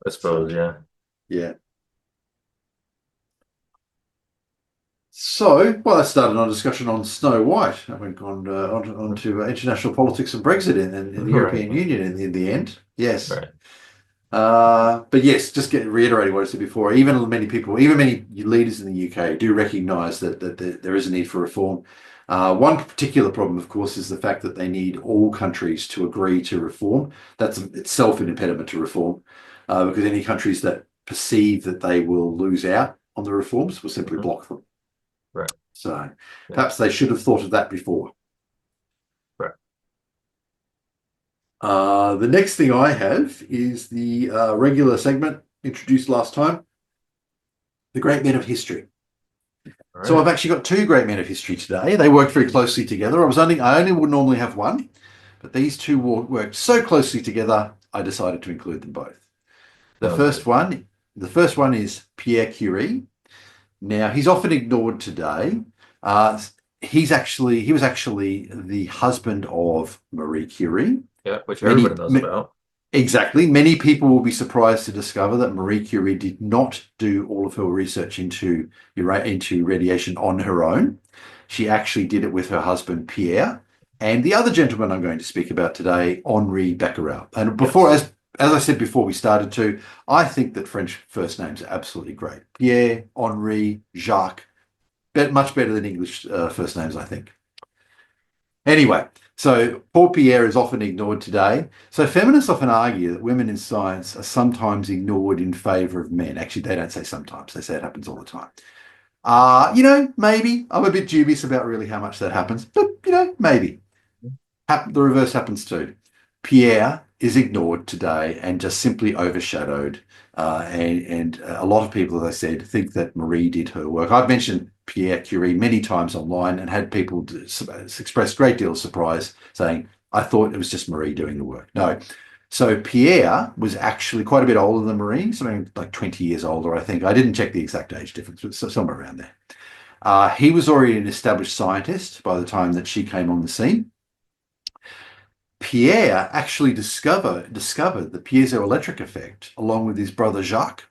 I So suppose, yeah. yeah. So, well, that started on a discussion on Snow White. I went on to international politics and Brexit in the Right. European Union in the end. Yes. Right. But yes, just reiterating what I said before, even many leaders in the UK do recognise that there is a need for reform. One particular problem, of course, is the fact that they need all countries to agree to reform. That's itself an impediment to reform, because any countries that perceive that they will lose out on the reforms will simply Mhm. block them. Right. So Yeah. perhaps they should have thought of that before. The next thing I have is the regular segment introduced last time, the great men of history. All So I've right. actually got two great men of history today. They worked very closely together. I only would normally have one, but these two worked so closely together, I decided to include them both. The Sounds first good. one, the first one is Pierre Curie. Now he's often ignored today. Uh, he was actually the husband of Marie Curie. Yeah, which everybody Many, knows about. Exactly. Many people will be surprised to discover that Marie Curie did not do all of her research into radiation on her own. She actually did it with her husband Pierre and the other gentleman I'm going to speak about today, Henri Becquerel. And Yes. as I said before we started to, I think that French first names are absolutely great. Pierre, Henri, Jacques, much better than English first names, I think. Anyway, so Paul Pierre is often ignored today. So feminists often argue that women in science are sometimes ignored in favor of men. Actually, they don't say sometimes, they say it happens all the time. Maybe. I'm a bit dubious about really how much that happens, but maybe. The reverse happens too. Pierre is ignored today and just simply overshadowed. And a lot of people, as I said, think that Marie did her work. I've mentioned Pierre Curie many times online and had people express a great deal of surprise saying, I thought it was just Marie doing the work. No. So Pierre was actually quite a bit older than Marie, something like 20 years older, I think. I didn't check the exact age difference, but somewhere around there. He was already an established scientist by the time that she came on the scene. Pierre actually discovered the piezoelectric effect along with his brother Jacques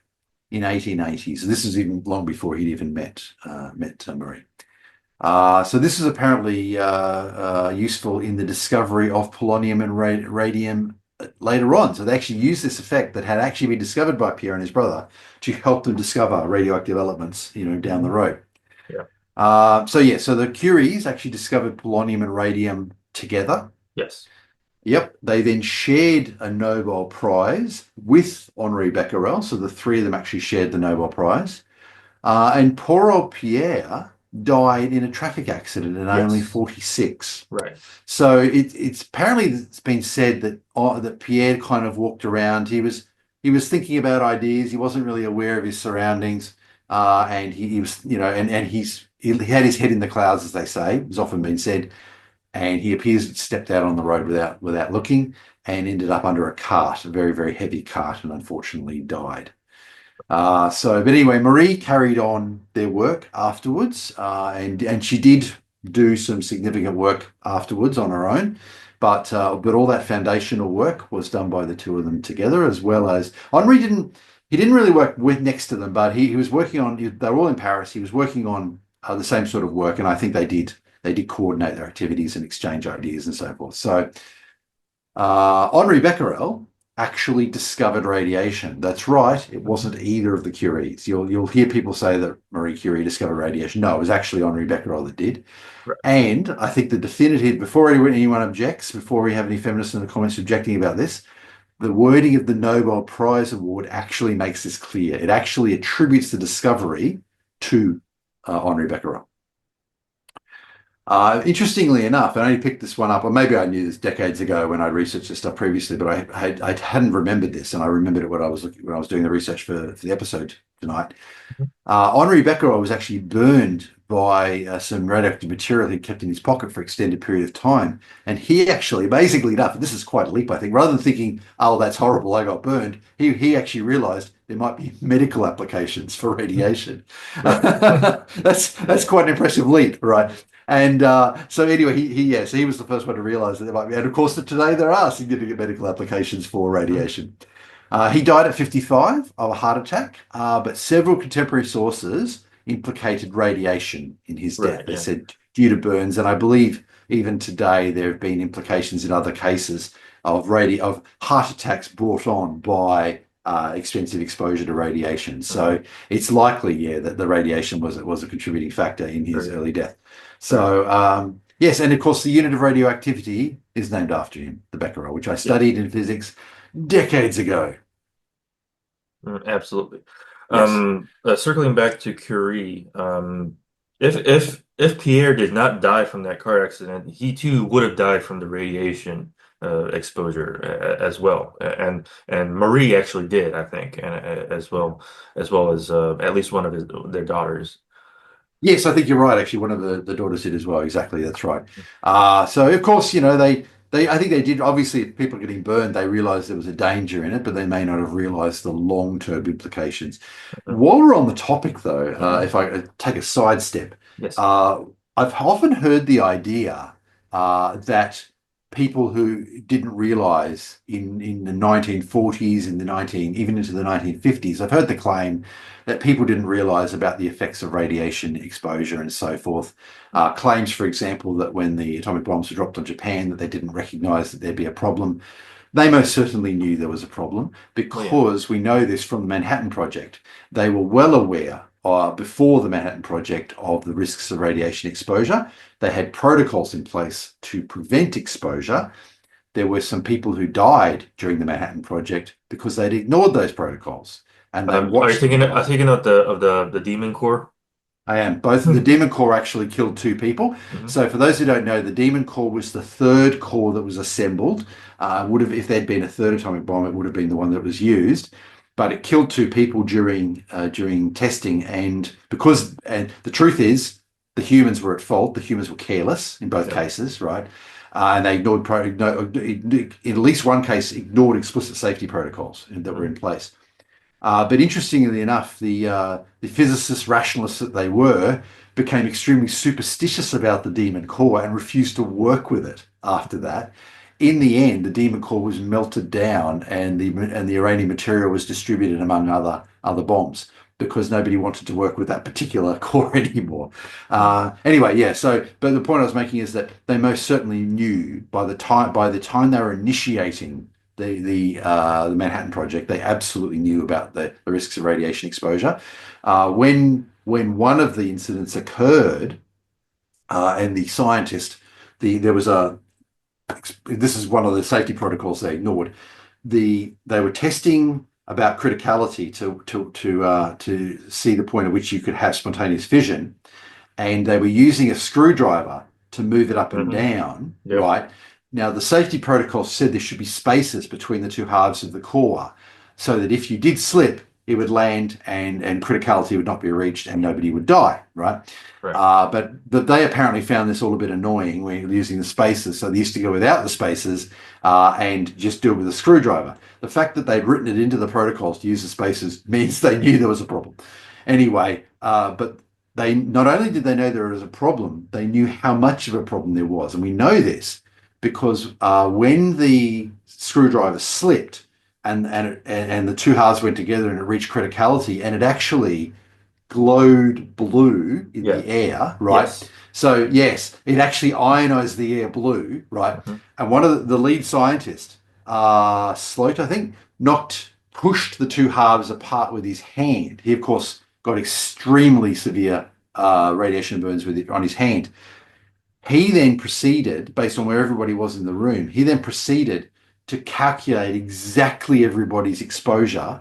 in 1880. So this is even long before he'd even met Marie. So this is apparently useful in the discovery of polonium and radium later on. So they actually used this effect that had actually been discovered by Pierre and his brother to help them discover radioactive elements, down the Mhm. road. Yeah. So the Curies actually discovered polonium and radium together. Yes. Yep. They then shared a Nobel Prize with Henri Becquerel. So the three of them actually shared the Nobel Prize. And poor old Pierre died in a traffic accident at only Yes. 46. Right. So it's apparently it's been said that Pierre kind of walked around. He was thinking about ideas. He wasn't really aware of his surroundings, and he was he had his head in the clouds, as they say. It's often been said, and he appears to have stepped out on the road without looking and ended up under a cart, a very very heavy cart, and unfortunately died. But anyway, Marie carried on their work afterwards, and she did do some significant work afterwards on her own, but all that foundational work was done by the two of them together, as well as Henri didn't really work with next to them, but he was working on. They were all in Paris. He was working on the same sort of work, and I think they did coordinate their activities and exchange ideas and so forth. So Henri Becquerel actually discovered radiation. That's right. It wasn't either of the Curies. You'll hear people say that Marie Curie discovered radiation. No, it was actually Henri Becquerel that did. Right. And I think the definitive, before anyone objects, before we have any feminists in the comments objecting about this, the wording of the Nobel Prize Award actually makes this clear. It actually attributes the discovery to Henri Becquerel. Interestingly enough, I only picked this one up, or maybe I knew this decades ago when I researched this stuff previously, but I hadn't remembered this, and I remembered it when I was doing the research for the episode tonight. Mhm. Henri Becquerel was actually burned by some radioactive material he kept in his pocket for an extended period of time. And he actually, amazingly enough, this is quite a leap, I think, rather than thinking, oh, that's horrible, I got burned, he actually realized there might be medical applications for radiation. Right. That's quite an impressive leap, right? And so anyway, so he was the first one to realize that there might be, and of course, today there are significant medical applications for Mhm. radiation. He died at 55 of a heart attack, but several contemporary sources implicated radiation in his death. Right. They Yeah. said due to burns, and I believe even today there have been implications in other cases of heart attacks brought on by extensive exposure to radiation. Mhm. So it's likely, yeah, that the radiation was a contributing factor in his Very, early death. very So likely. yes, and of course the unit of radioactivity is named after him, the Becquerel, which I Yes. studied in physics decades ago. Absolutely. Yes. Circling back to Curie, if Pierre did not die from that car accident, he too would have died from the radiation exposure as well. And Marie actually did, I think, and as well as at least one of their daughters. Yes, I think you're right. Actually, one of the daughters did as well. Exactly, that's right. So of course, they I think they did. Obviously, if people are getting burned, they realised there was a danger in it, but they may not have realised the long-term implications. Mhm. While we're on the topic, though, Mhm. if I take a sidestep, Yes. uh, I've often heard the idea that people who didn't realise in the 1940s, in the 19 even into the 1950s, I've heard the claim that people didn't realize about the effects of radiation exposure and so forth. Claims, for example, that when the atomic bombs were dropped on Japan, that they didn't recognize that there'd be a problem. They most certainly knew there was a problem Well, yeah. because we know this from the Manhattan Project. They were well aware before the Manhattan Project of the risks of radiation exposure. They had protocols in place to prevent exposure. There were some people who died during the Manhattan Project because they'd ignored those protocols and they Are you watched them thinking? Are die. thinking of the Demon Core? I am. Both of the Demon Core actually killed two people. Hmm. So, for those who don't know, the Demon Core was the third core that was assembled. Would have, if there'd been a third atomic bomb, it would have been the one that was used. But it killed two people during testing, and the truth is, the humans were at fault. The humans were careless in both Yep. cases, right? And they in at least one case, ignored explicit safety protocols that were Hmm. in place. But interestingly enough, the physicists, rationalists that they were, became extremely superstitious about the demon core and refused to work with it after that. In the end, the demon core was melted down, and the uranium material was distributed among other bombs because nobody wanted to work with that particular core anymore. Anyway, yeah. So, but the point I was making is that they most certainly knew by the time they were initiating the Manhattan Project, they absolutely knew about the risks of radiation exposure. When one of the incidents occurred, and the scientist, there was a this is one of the safety protocols they ignored. They were testing about criticality to see the point at which you could have spontaneous fission, and they were using a screwdriver to move it up and Hmm. down, Yep. right? Now, the safety protocol said there should be spaces between the two halves of the core so that if you did slip, it would land and criticality would not be reached and nobody would die, right? Right. But they apparently found this all a bit annoying when using the spaces. So they used to go without the spaces and just do it with a screwdriver. The fact that they'd written it into the protocols to use the spaces means they knew there was a problem. Anyway, but they not only did they know there was a problem, they knew how much of a problem there was. And we know this because when the screwdriver slipped and the two halves went together and it reached criticality and it actually glowed blue in Yeah. the air, right? Yes. So yes, it actually ionized the air blue, right? Hmm. And one of the lead scientists, Sloat, I think, pushed the two halves apart with his hand. He, of course, got extremely severe radiation burns on his hand. He then proceeded, based on where everybody was in the room, he then proceeded to calculate exactly everybody's exposure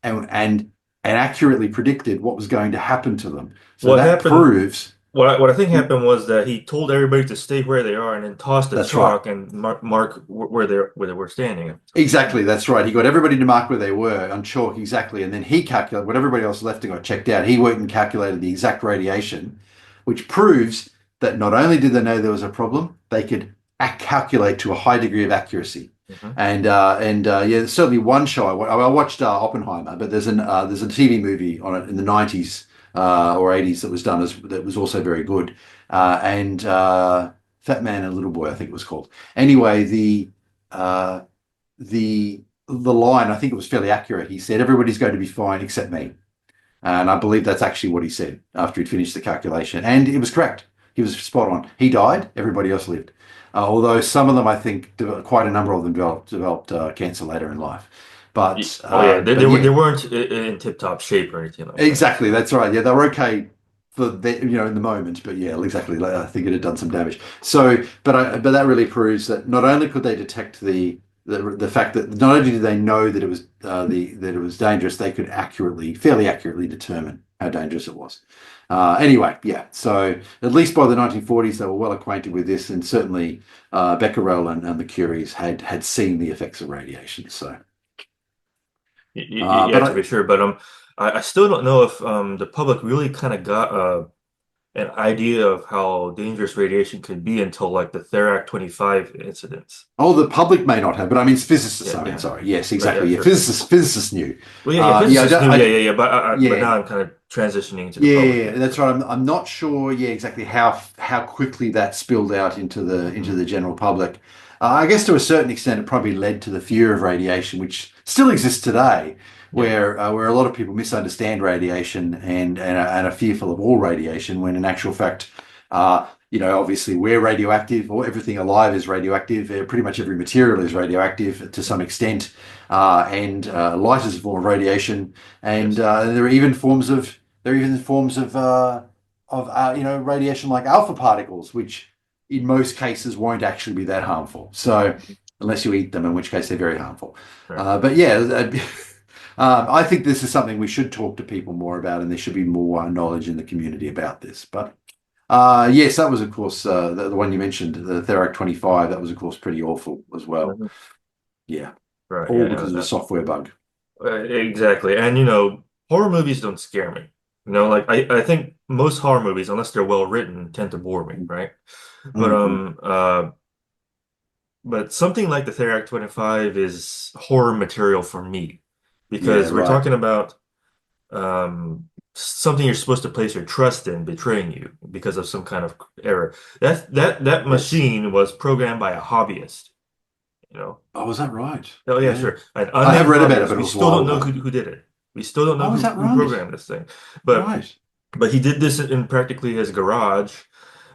and accurately predicted what was going to happen to them. So What that happened? proves What I think happened was that he told everybody to stay where they are and then tossed the that's right. chalk and mark where they were standing. Exactly, that's right. He got everybody to mark where they were on chalk exactly, and then he calculated what everybody else left and got checked out. He went and calculated the exact radiation, which proves that not only did they know there was a problem, they could calculate to a high degree of accuracy. Hmm. Yeah, there's certainly one show I watched Oppenheimer, but there's a TV movie on it in the 90s or 80s that was that was also very good, and Fat Man and Little Boy, I think it was called. Anyway, uh, the line, I think it was fairly accurate. He said, "Everybody's going to be fine except me." And I believe that's actually what he said after he'd finished the calculation. And it was correct. He was spot on. He died, everybody else lived. Although some of them, I think, quite a number of them developed cancer later in life. Oh yeah, But they yeah, weren't in tip-top shape or anything like that. exactly. That's right. Yeah, they were okay for in the moment, but yeah, exactly. Like, I think it had done some damage. So, but that really proves that not only could they detect the fact that not only did they know that it was that it was dangerous, they could fairly accurately determine how dangerous it was. Anyway, yeah. So at least by the 1940s, they were well acquainted with this, and certainly Becquerel and the Curies had seen the effects of radiation. So, Yeah, but to be sure. But I still don't know if the public really kind of got an idea of how dangerous radiation could be until like the Therac 25 incidents. the public may not have, but I mean physicists. Yeah, I mean, yeah, sorry. Yes, right, yeah, exactly. Yeah, sure. physicists knew. Well, yeah, Yeah, physicists knew, yeah, yeah, yeah. But yeah. now I'm kind of transitioning to the public Yeah, here. that's right. I'm not sure, yeah, exactly how quickly that spilled out into Hmm. the general public. I guess to a certain extent, it probably led to the fear of radiation, which still exists today, Yeah. where a lot of people misunderstand radiation and are fearful of all radiation, when in actual fact, obviously we're radioactive, or everything alive is radioactive. Pretty much every material is radioactive to some extent, and light is a form of radiation, and Yes. there are even forms of radiation like alpha particles, which in most cases won't actually be that harmful. So unless you eat them, in which case they're very harmful. Right. But yeah, I think this is something we should talk to people more about, and there should be more knowledge in the community about this. But yes, that was of course the one you mentioned, the Therac 25. That was of course pretty awful as well. Mhm. Yeah, Right. all Yeah. because of a software bug. Exactly. And horror movies don't scare me. Like I think most horror movies, unless they're well written, tend to bore me, right? But Mm-hmm. but something like the Therac 25 is horror material for me Yeah, because we're right. talking about something you're supposed to place your trust in betraying you because of some kind of error. That Yes. machine was programmed by a hobbyist, you know. Oh, was that right? Oh yeah, Yeah. sure. An I have unnamed read about it, hobbyist. but it We was a still while don't know ago. who did it. We still don't know Oh, is that who right? programmed this thing. But Right. but he did this in practically his garage,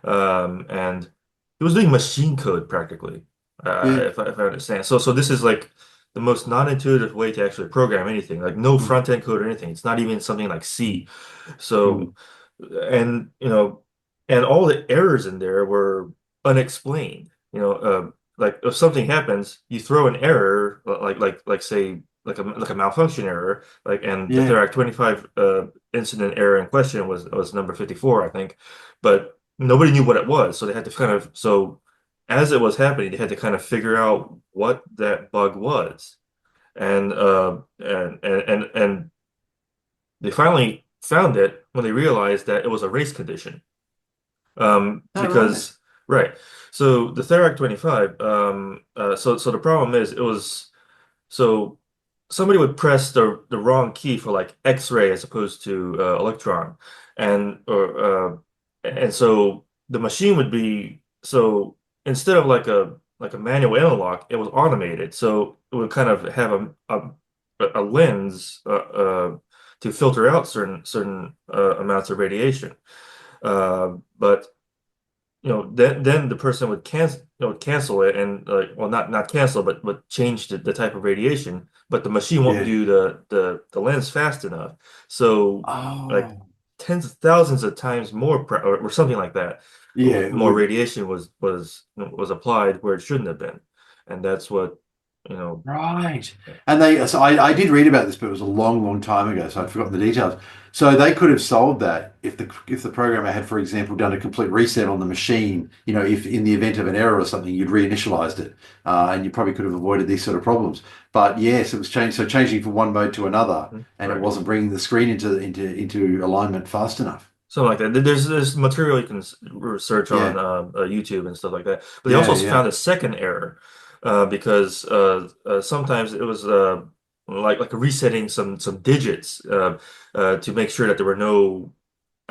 and he was doing machine code practically, Yeah. if I understand. So this is like the most non-intuitive way to actually program anything. Like no Mm, front-end code or anything. It's not even something like C. mm. So and and all the errors in there were unexplained. Like if something happens, you throw an error, like say like a malfunction error, and the Yeah. Therac 25 incident error in question was number 54, I think, but nobody knew what it was, so they had to as it was happening, they had to kind of figure out what that bug was, and they finally found it when they realized that it was a race condition. All right. Because right, so the Therac 25, so the problem is it was so somebody would press the wrong key for like X-ray as opposed to electron, and so the machine would be so instead of like a manual analog, it was automated, so it would kind of have a lens to filter out certain amounts of radiation. But then the person would cancel it and like, well, not cancel, but change the type of radiation. But the machine won't Yeah. do the lens fast enough. So like Oh, tens of thousands of times more or something like that, yeah. It more would. radiation was applied where it shouldn't have been, and that's what you know. Right. And I did read about this, but it was a long, long time ago, so I'd forgotten the details. So they could have solved that if the programmer had, for example, done a complete reset on the machine. If in the event of an error or something, you'd reinitialized it, and you probably could have avoided these sort of problems. But yes, it was changed. So changing from one mode to another, and it Right. wasn't bringing the screen into alignment fast enough. Something like that. There's material you can research on Yeah. YouTube and stuff like that. But they Yeah. also Yeah. found a second error because sometimes it was like resetting some digits to make sure that there were no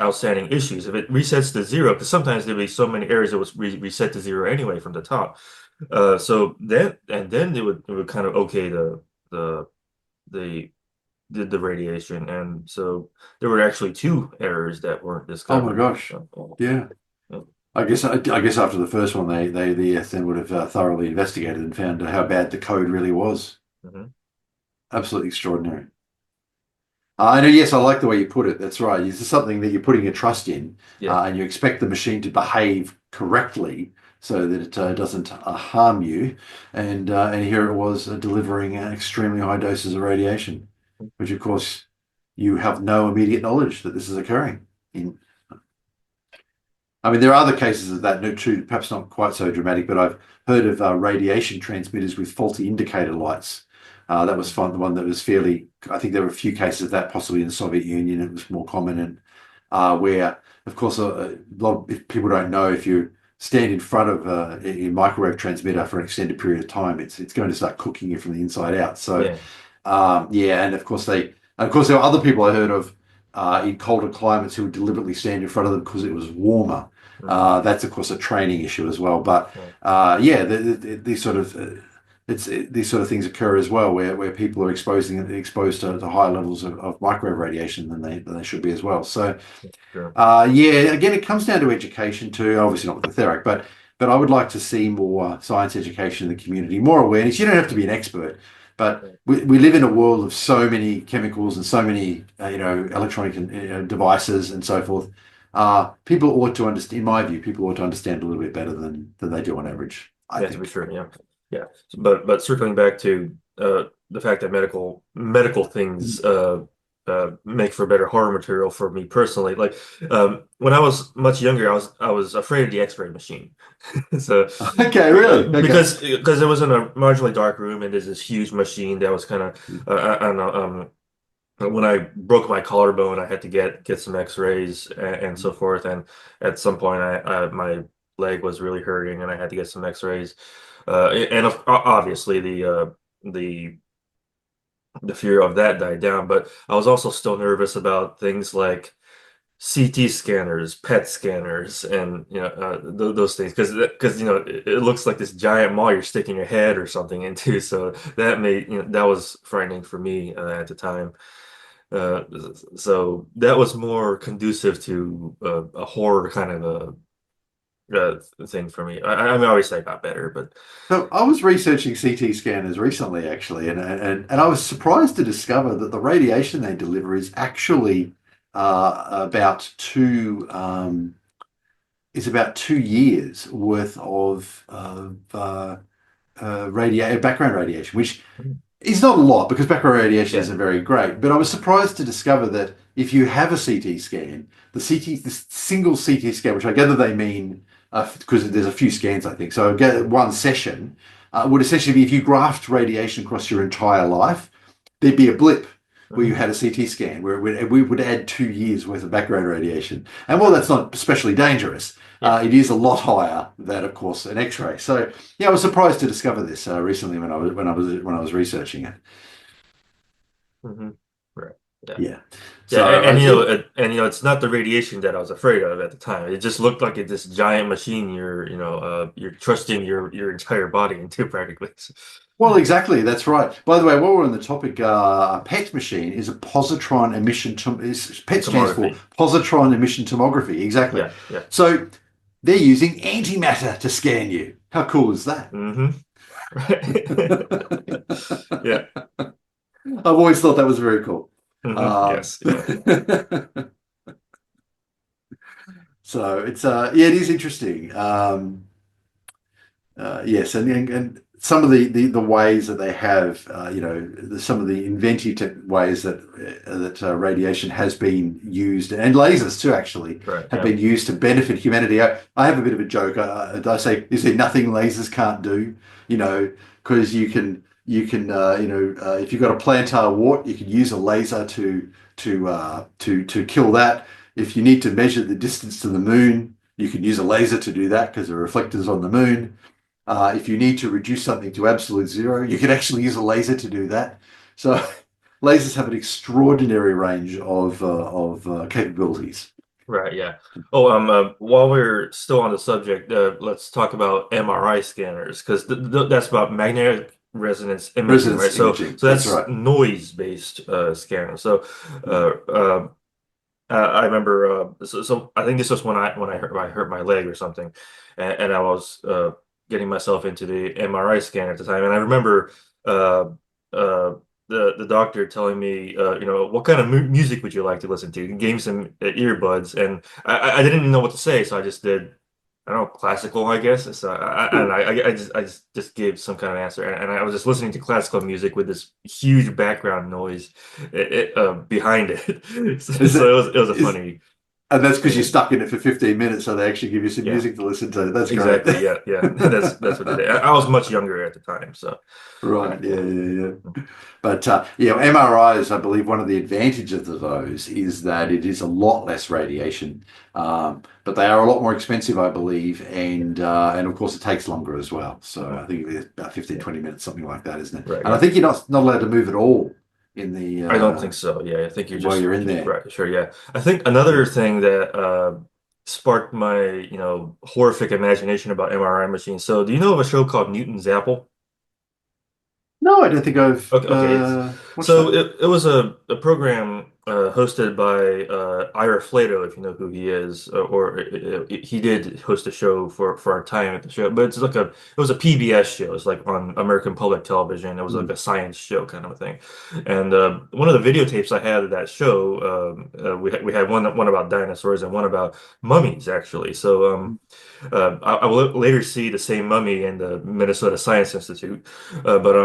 outstanding issues. If it resets to zero, because sometimes there'd be so many errors it was reset to zero anyway from the top. So then it would kind of okay the the the radiation, and so there were actually two errors that weren't Oh my discovered. gosh. Yeah. I guess after the first one, the yes then would have thoroughly investigated and found how bad the code really was. Mhm. Absolutely extraordinary. I know. Yes, I like the way you put it. That's right. This is something that you're putting your trust in, Yeah. and you expect the machine to behave correctly so that it doesn't harm you. And here it was delivering extremely high doses of radiation, which of course. you have no immediate knowledge that this is occurring. In, I mean, there are other cases of that, no, too, perhaps not quite so dramatic, but I've heard of radiation transmitters with faulty indicator lights. That was fun, the one that was fairly, I think there were a few cases of that, possibly in the Soviet Union, it was more common. And where, of course, a lot of, if people don't know, if you stand in front of a microwave transmitter for an extended period of time, it's going to start cooking you from the inside out. So, Yeah. yeah, and of course, there are other people I heard of in colder climates who would deliberately stand in front of them because it was warmer. Hmm. That's of course a training issue as well. But Yeah. yeah, these sort of these sort of things occur as well, where people are exposed to higher levels of microwave radiation than they should be as well. So Sure. yeah, again, it comes down to education too. Obviously not with the Therac, but I would like to see more science education in the community, more awareness. You don't have to be an expert, but Yeah. we live in a world of so many chemicals and so many electronic devices and so forth. People ought to understand, in my view, people ought to understand a little bit better than they do on average, I Yeah, to be think. sure. Yeah. Yeah. But circling back to the fact that medical things make for better horror material for me personally. Like when I was much younger, I was afraid of the X-ray machine. So Okay, really? Okay. because it was in a marginally dark room and there's this huge machine that was kind of I don't know when I broke my collarbone, I had to get some X-rays and so forth. And at some point, my leg was really hurting, and I had to get some X-rays. And obviously, the the fear of that died down. But I was also still nervous about things like CT scanners, PET scanners, and those things because it looks like this giant maw you're sticking your head or something into. So that made that was frightening for me at the time. Uh, so that was more conducive to a horror kind of thing for me. I mean, obviously I got better, but So I was researching CT scanners recently, actually, and I was surprised to discover that the radiation they deliver is actually about about 2 years worth of background radiation, which it's not a lot because background radiation yeah, isn't very great, but I was surprised to discover that if you have a CT scan, the single CT scan, which I gather they mean because there's a few scans, I think. So I get one session would essentially be if you graphed radiation across your entire life, there'd be a blip where you hmm had a CT scan where we would add 2 years worth of background radiation. And while right, that's not especially dangerous, yeah, it is a lot higher than, of course, an X-ray. So yeah, I was surprised to discover this recently when I was researching it. hmm right, yeah. Yeah. Yeah, So and it's not the radiation that I was afraid of at the time. It just looked like this giant machine you're trusting your entire body into practically. well, exactly. That's right. By the way, while we're on the topic, a PET machine is a positron emission. PET stands for Tomography. positron emission tomography. Exactly. Yeah, yeah. So they're using antimatter to scan you. How cool is that? Hmm. Yeah. I've always thought that was very cool. Um, Yes, yeah. so it's yeah, it is interesting. Yes, and some of the ways that they have, some of the inventive ways that radiation has been used, and lasers too, actually, Right, have yeah. been used to benefit humanity. I have a bit of a joke. I say, is there nothing lasers can't do? You know, because if you've got a plantar wart, you can use a laser to kill that. If you need to measure the distance to the moon, you can use a laser to do that because there are reflectors on the moon. If you need to reduce something to absolute zero, you can actually use a laser to do that. So lasers have an extraordinary range of capabilities. Right, yeah. Oh, while we're still on the subject, let's talk about MRI scanners because that's about magnetic resonance imaging, right? Resonance So, imaging, so that's that's right. noise-based scanner. So, uh, uh, I remember. So I think this was when I hurt my leg or something, and I was getting myself into the MRI scanner at the time, and I remember uh, uh, the doctor telling me, what kind of mu music would you like to listen to? He gave me some earbuds, and I didn't even know what to say, so I just did. I don't know, classical, I guess. So and Cool. I just gave some kind of answer, and I was just listening to classical music with this huge background noise behind it. So, Is so it it was a is funny and that's because you're thing. stuck in it for 15 minutes, so they actually give you some Yeah, music to listen to. That's great. exactly. Yeah, yeah. That's what they did. I was much younger at the time, so Right. Yeah, yeah. yeah, yeah. But MRIs, I believe one of the advantages of those is that it is a lot less radiation, but they are a lot more expensive, I believe, and of course it takes longer as well. So Mm, I think it's about 15, yeah. 20 minutes, something like that, isn't it? Right, And I yeah. think you're not allowed to move at all in the I don't think so. Yeah, I think you're while just you're in there. right. Sure, yeah. I think another Yeah. thing that sparked my, horrific imagination about MRI machines. So, do you know of a show called Newton's Apple? No, I don't think I've Okay, okay. watched So that. it was a program hosted by Ira Flato, if you know who he is, he did host a show for our time at the show. But it was a PBS show. It's like on American Public Television. It was like Mm, a science show kind of a thing. And one of the videotapes I had of that show, we had one about dinosaurs and one about mummies actually. So mm, I will later see the same mummy in the Minnesota Science Institute, but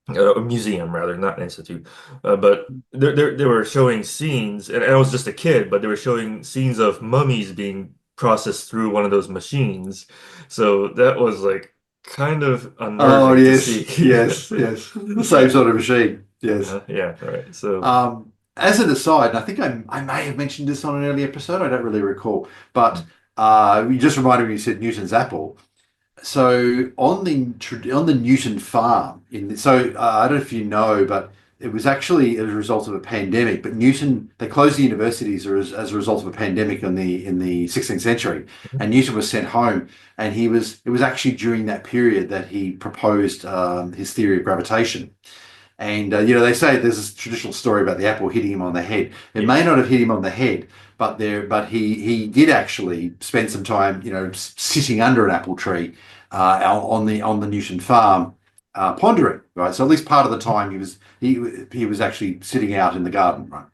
a museum rather, not an institute. But they were showing scenes, and I was just a kid, but they were showing scenes of mummies being processed through one of those machines. So that was like kind of Oh, unnerving to see. yes, yes, yes. The same Yeah. sort of machine. Yes. Yeah. All right. So As an aside, and I think I may have mentioned this on an earlier episode, I don't really recall, but you just reminded me you said Newton's apple. So on the Newton farm I don't know if you know, but it was actually as a result of a pandemic. But Newton they closed the universities as a result of a pandemic in the 16th century, and Newton was sent home. And it was actually during that period that he proposed his theory of gravitation. And they say there's this traditional story about the apple hitting him on the head. It yeah. may not have hit him on the head, but he did actually spend some time, sitting under an apple tree on the Newton farm, pondering. Right, so at least part of the time he was actually sitting out in the garden. Right.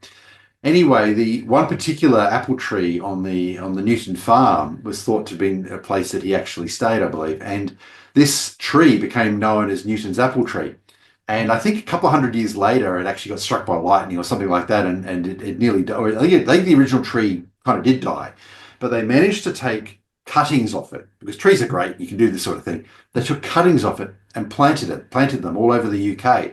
Anyway, the one particular apple tree on the Newton farm was thought to have been a place that he actually stayed, I believe, and this tree became known as Newton's apple tree. And I think a couple of hundred years later, it actually got struck by lightning or something like that, and it nearly died. I think the original tree kind of did die, but they managed to take cuttings off it because trees are great. You can do this sort of thing. They took cuttings off it and planted them all over the UK.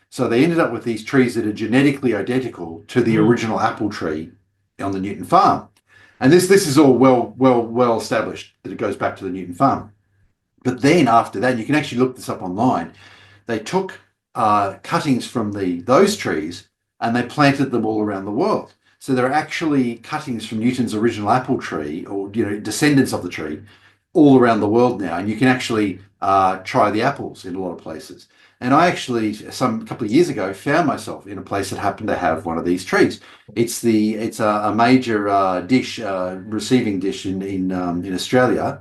So they ended up with these trees that are genetically identical to the Mm, original apple tree on the Newton farm. And this is all well established that it goes back to the Newton farm. But then after that, you can actually look this up online. They took cuttings from those trees and they planted them all around the world. So there are actually cuttings from Newton's original apple tree, or descendants of the tree, all around the world now, and you can actually try the apples in a lot of places. And I actually, some couple of years ago, found myself in a place that happened to have one of these trees. It's a major receiving dish in Australia.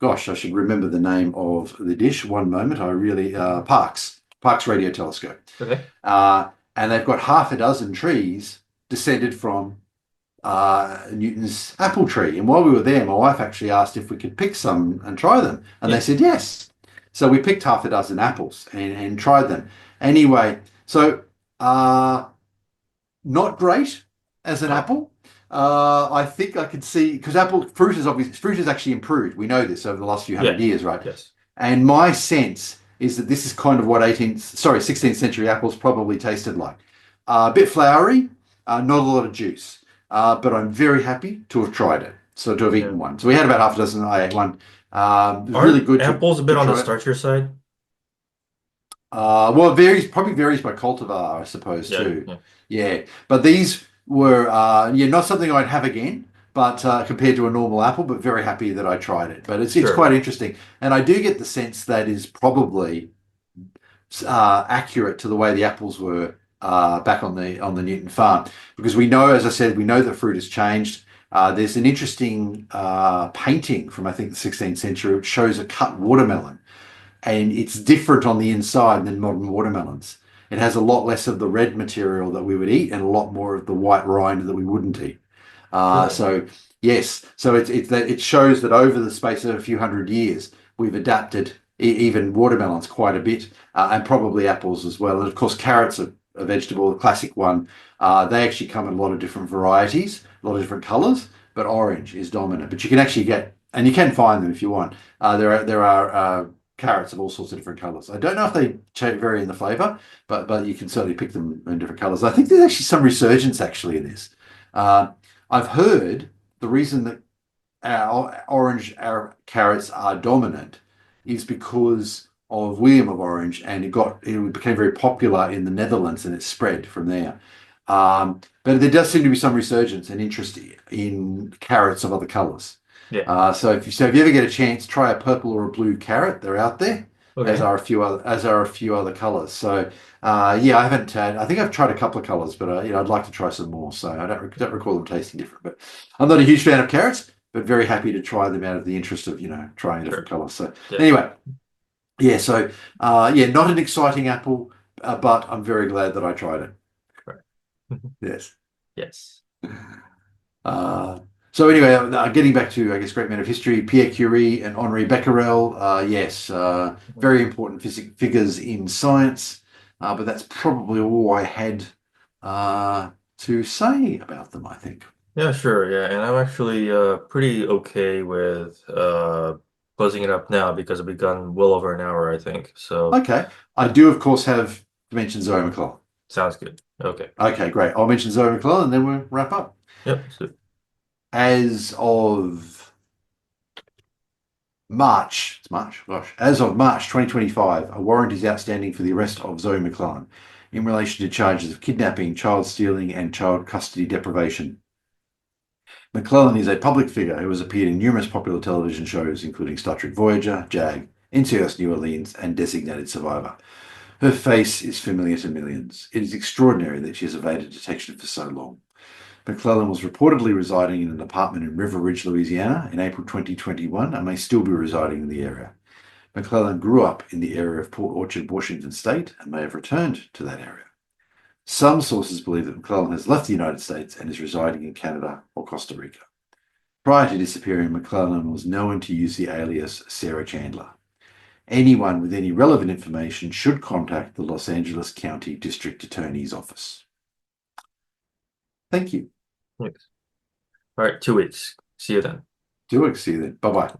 Gosh, I should remember the name of the dish. One moment, I really Parkes Radio Telescope, okay. and they've got half a dozen trees descended from Newton's apple tree. And while we were there, my wife actually asked if we could pick some and try them, and they Yeah. said yes. So we picked half a dozen apples and tried them. Anyway, so not great as an Oh, apple. I think I could see because apple fruit has actually improved. We know this over the last few hundred yeah. years, right? Yes. And my sense is that this is kind of what 16th century apples probably tasted like. A bit floury, not a lot of juice. But I'm very happy to have tried it. So to have Yeah. eaten one. So we had about half a dozen. I ate one. It was really Aren't good apples a to bit on the try it. starchier side? Well, it probably varies by cultivar, I suppose, Yeah. too. Yeah. Yeah, but these were, not something I'd have again, but compared to a normal apple, but very happy that I tried it. But it's Sure. quite interesting, and I do get the sense that is probably accurate to the way the apples were back on the Newton farm, because we know, as I said, we know that fruit has changed. There's an interesting painting from I think the 16th century which shows a cut watermelon and it's different on the inside than modern watermelons. It has a lot less of the red material that we would eat and a lot more of the white rind that we wouldn't eat. Really? So yes, so it shows that over the space of a few hundred years, we've adapted even watermelons quite a bit, and probably apples as well. And of course, carrots are a vegetable, the classic one. They actually come in a lot of different varieties, a lot of different colors, but orange is dominant. But you can actually get, and you can find them if you want. There are carrots of all sorts of different colors. I don't know if they vary in the flavor, but you can certainly pick them in different colors. I think there's actually some resurgence actually in this. Uh, I've heard the reason that our carrots are dominant is because of William of Orange, and it became very popular in the Netherlands, and it spread from there. But there does seem to be some resurgence and interest in carrots of other colours. Yeah. So if you ever get a chance, try a purple or a blue carrot. They're out there, Okay. as are a few other colours. So yeah, I haven't had. I think I've tried a couple of colours, but I'd like to try some more. So I don't recall them tasting different. But I'm not a huge fan of carrots, but very happy to try them out of the interest of trying a different Sure. colour. So Yeah. anyway, yeah. So yeah, not an exciting apple, but I'm very glad that I tried it. Correct. Yes. Yes. Uh, so anyway, getting back to, I guess, great men of history, Pierre Curie and Henri Becquerel, yes, very important figures in science, but that's probably all I had to say about them, I think. Yeah, sure. Yeah, and I'm actually pretty okay with closing it up now because we've gone well over an hour, I think. So Okay. I do, of course, have to mention Zoe McClellan. sounds good. Okay. Okay, great. I'll mention Zoe McClellan and then we'll wrap up. Yep. So, As of March, as of March 2025, a warrant is outstanding for the arrest of Zoe McClellan in relation to charges of kidnapping, child stealing, and child custody deprivation. McClellan is a public figure who has appeared in numerous popular television shows, including Star Trek Voyager, JAG, NCIS New Orleans, and Designated Survivor. Her face is familiar to millions. It is extraordinary that she has evaded detection for so long. McClellan was reportedly residing in an apartment in River Ridge, Louisiana in April 2021 and may still be residing in the area. McClellan grew up in the area of Port Orchard, Washington State, and may have returned to that area. Some sources believe that McClellan has left the United States and is residing in Canada or Costa Rica. Prior to disappearing, McClellan was known to use the alias Sarah Chandler. Anyone with any relevant information should contact the Los Angeles County District Attorney's Office. Thank you. thanks. All right, 2 weeks. See you then. Do see you then. Bye bye.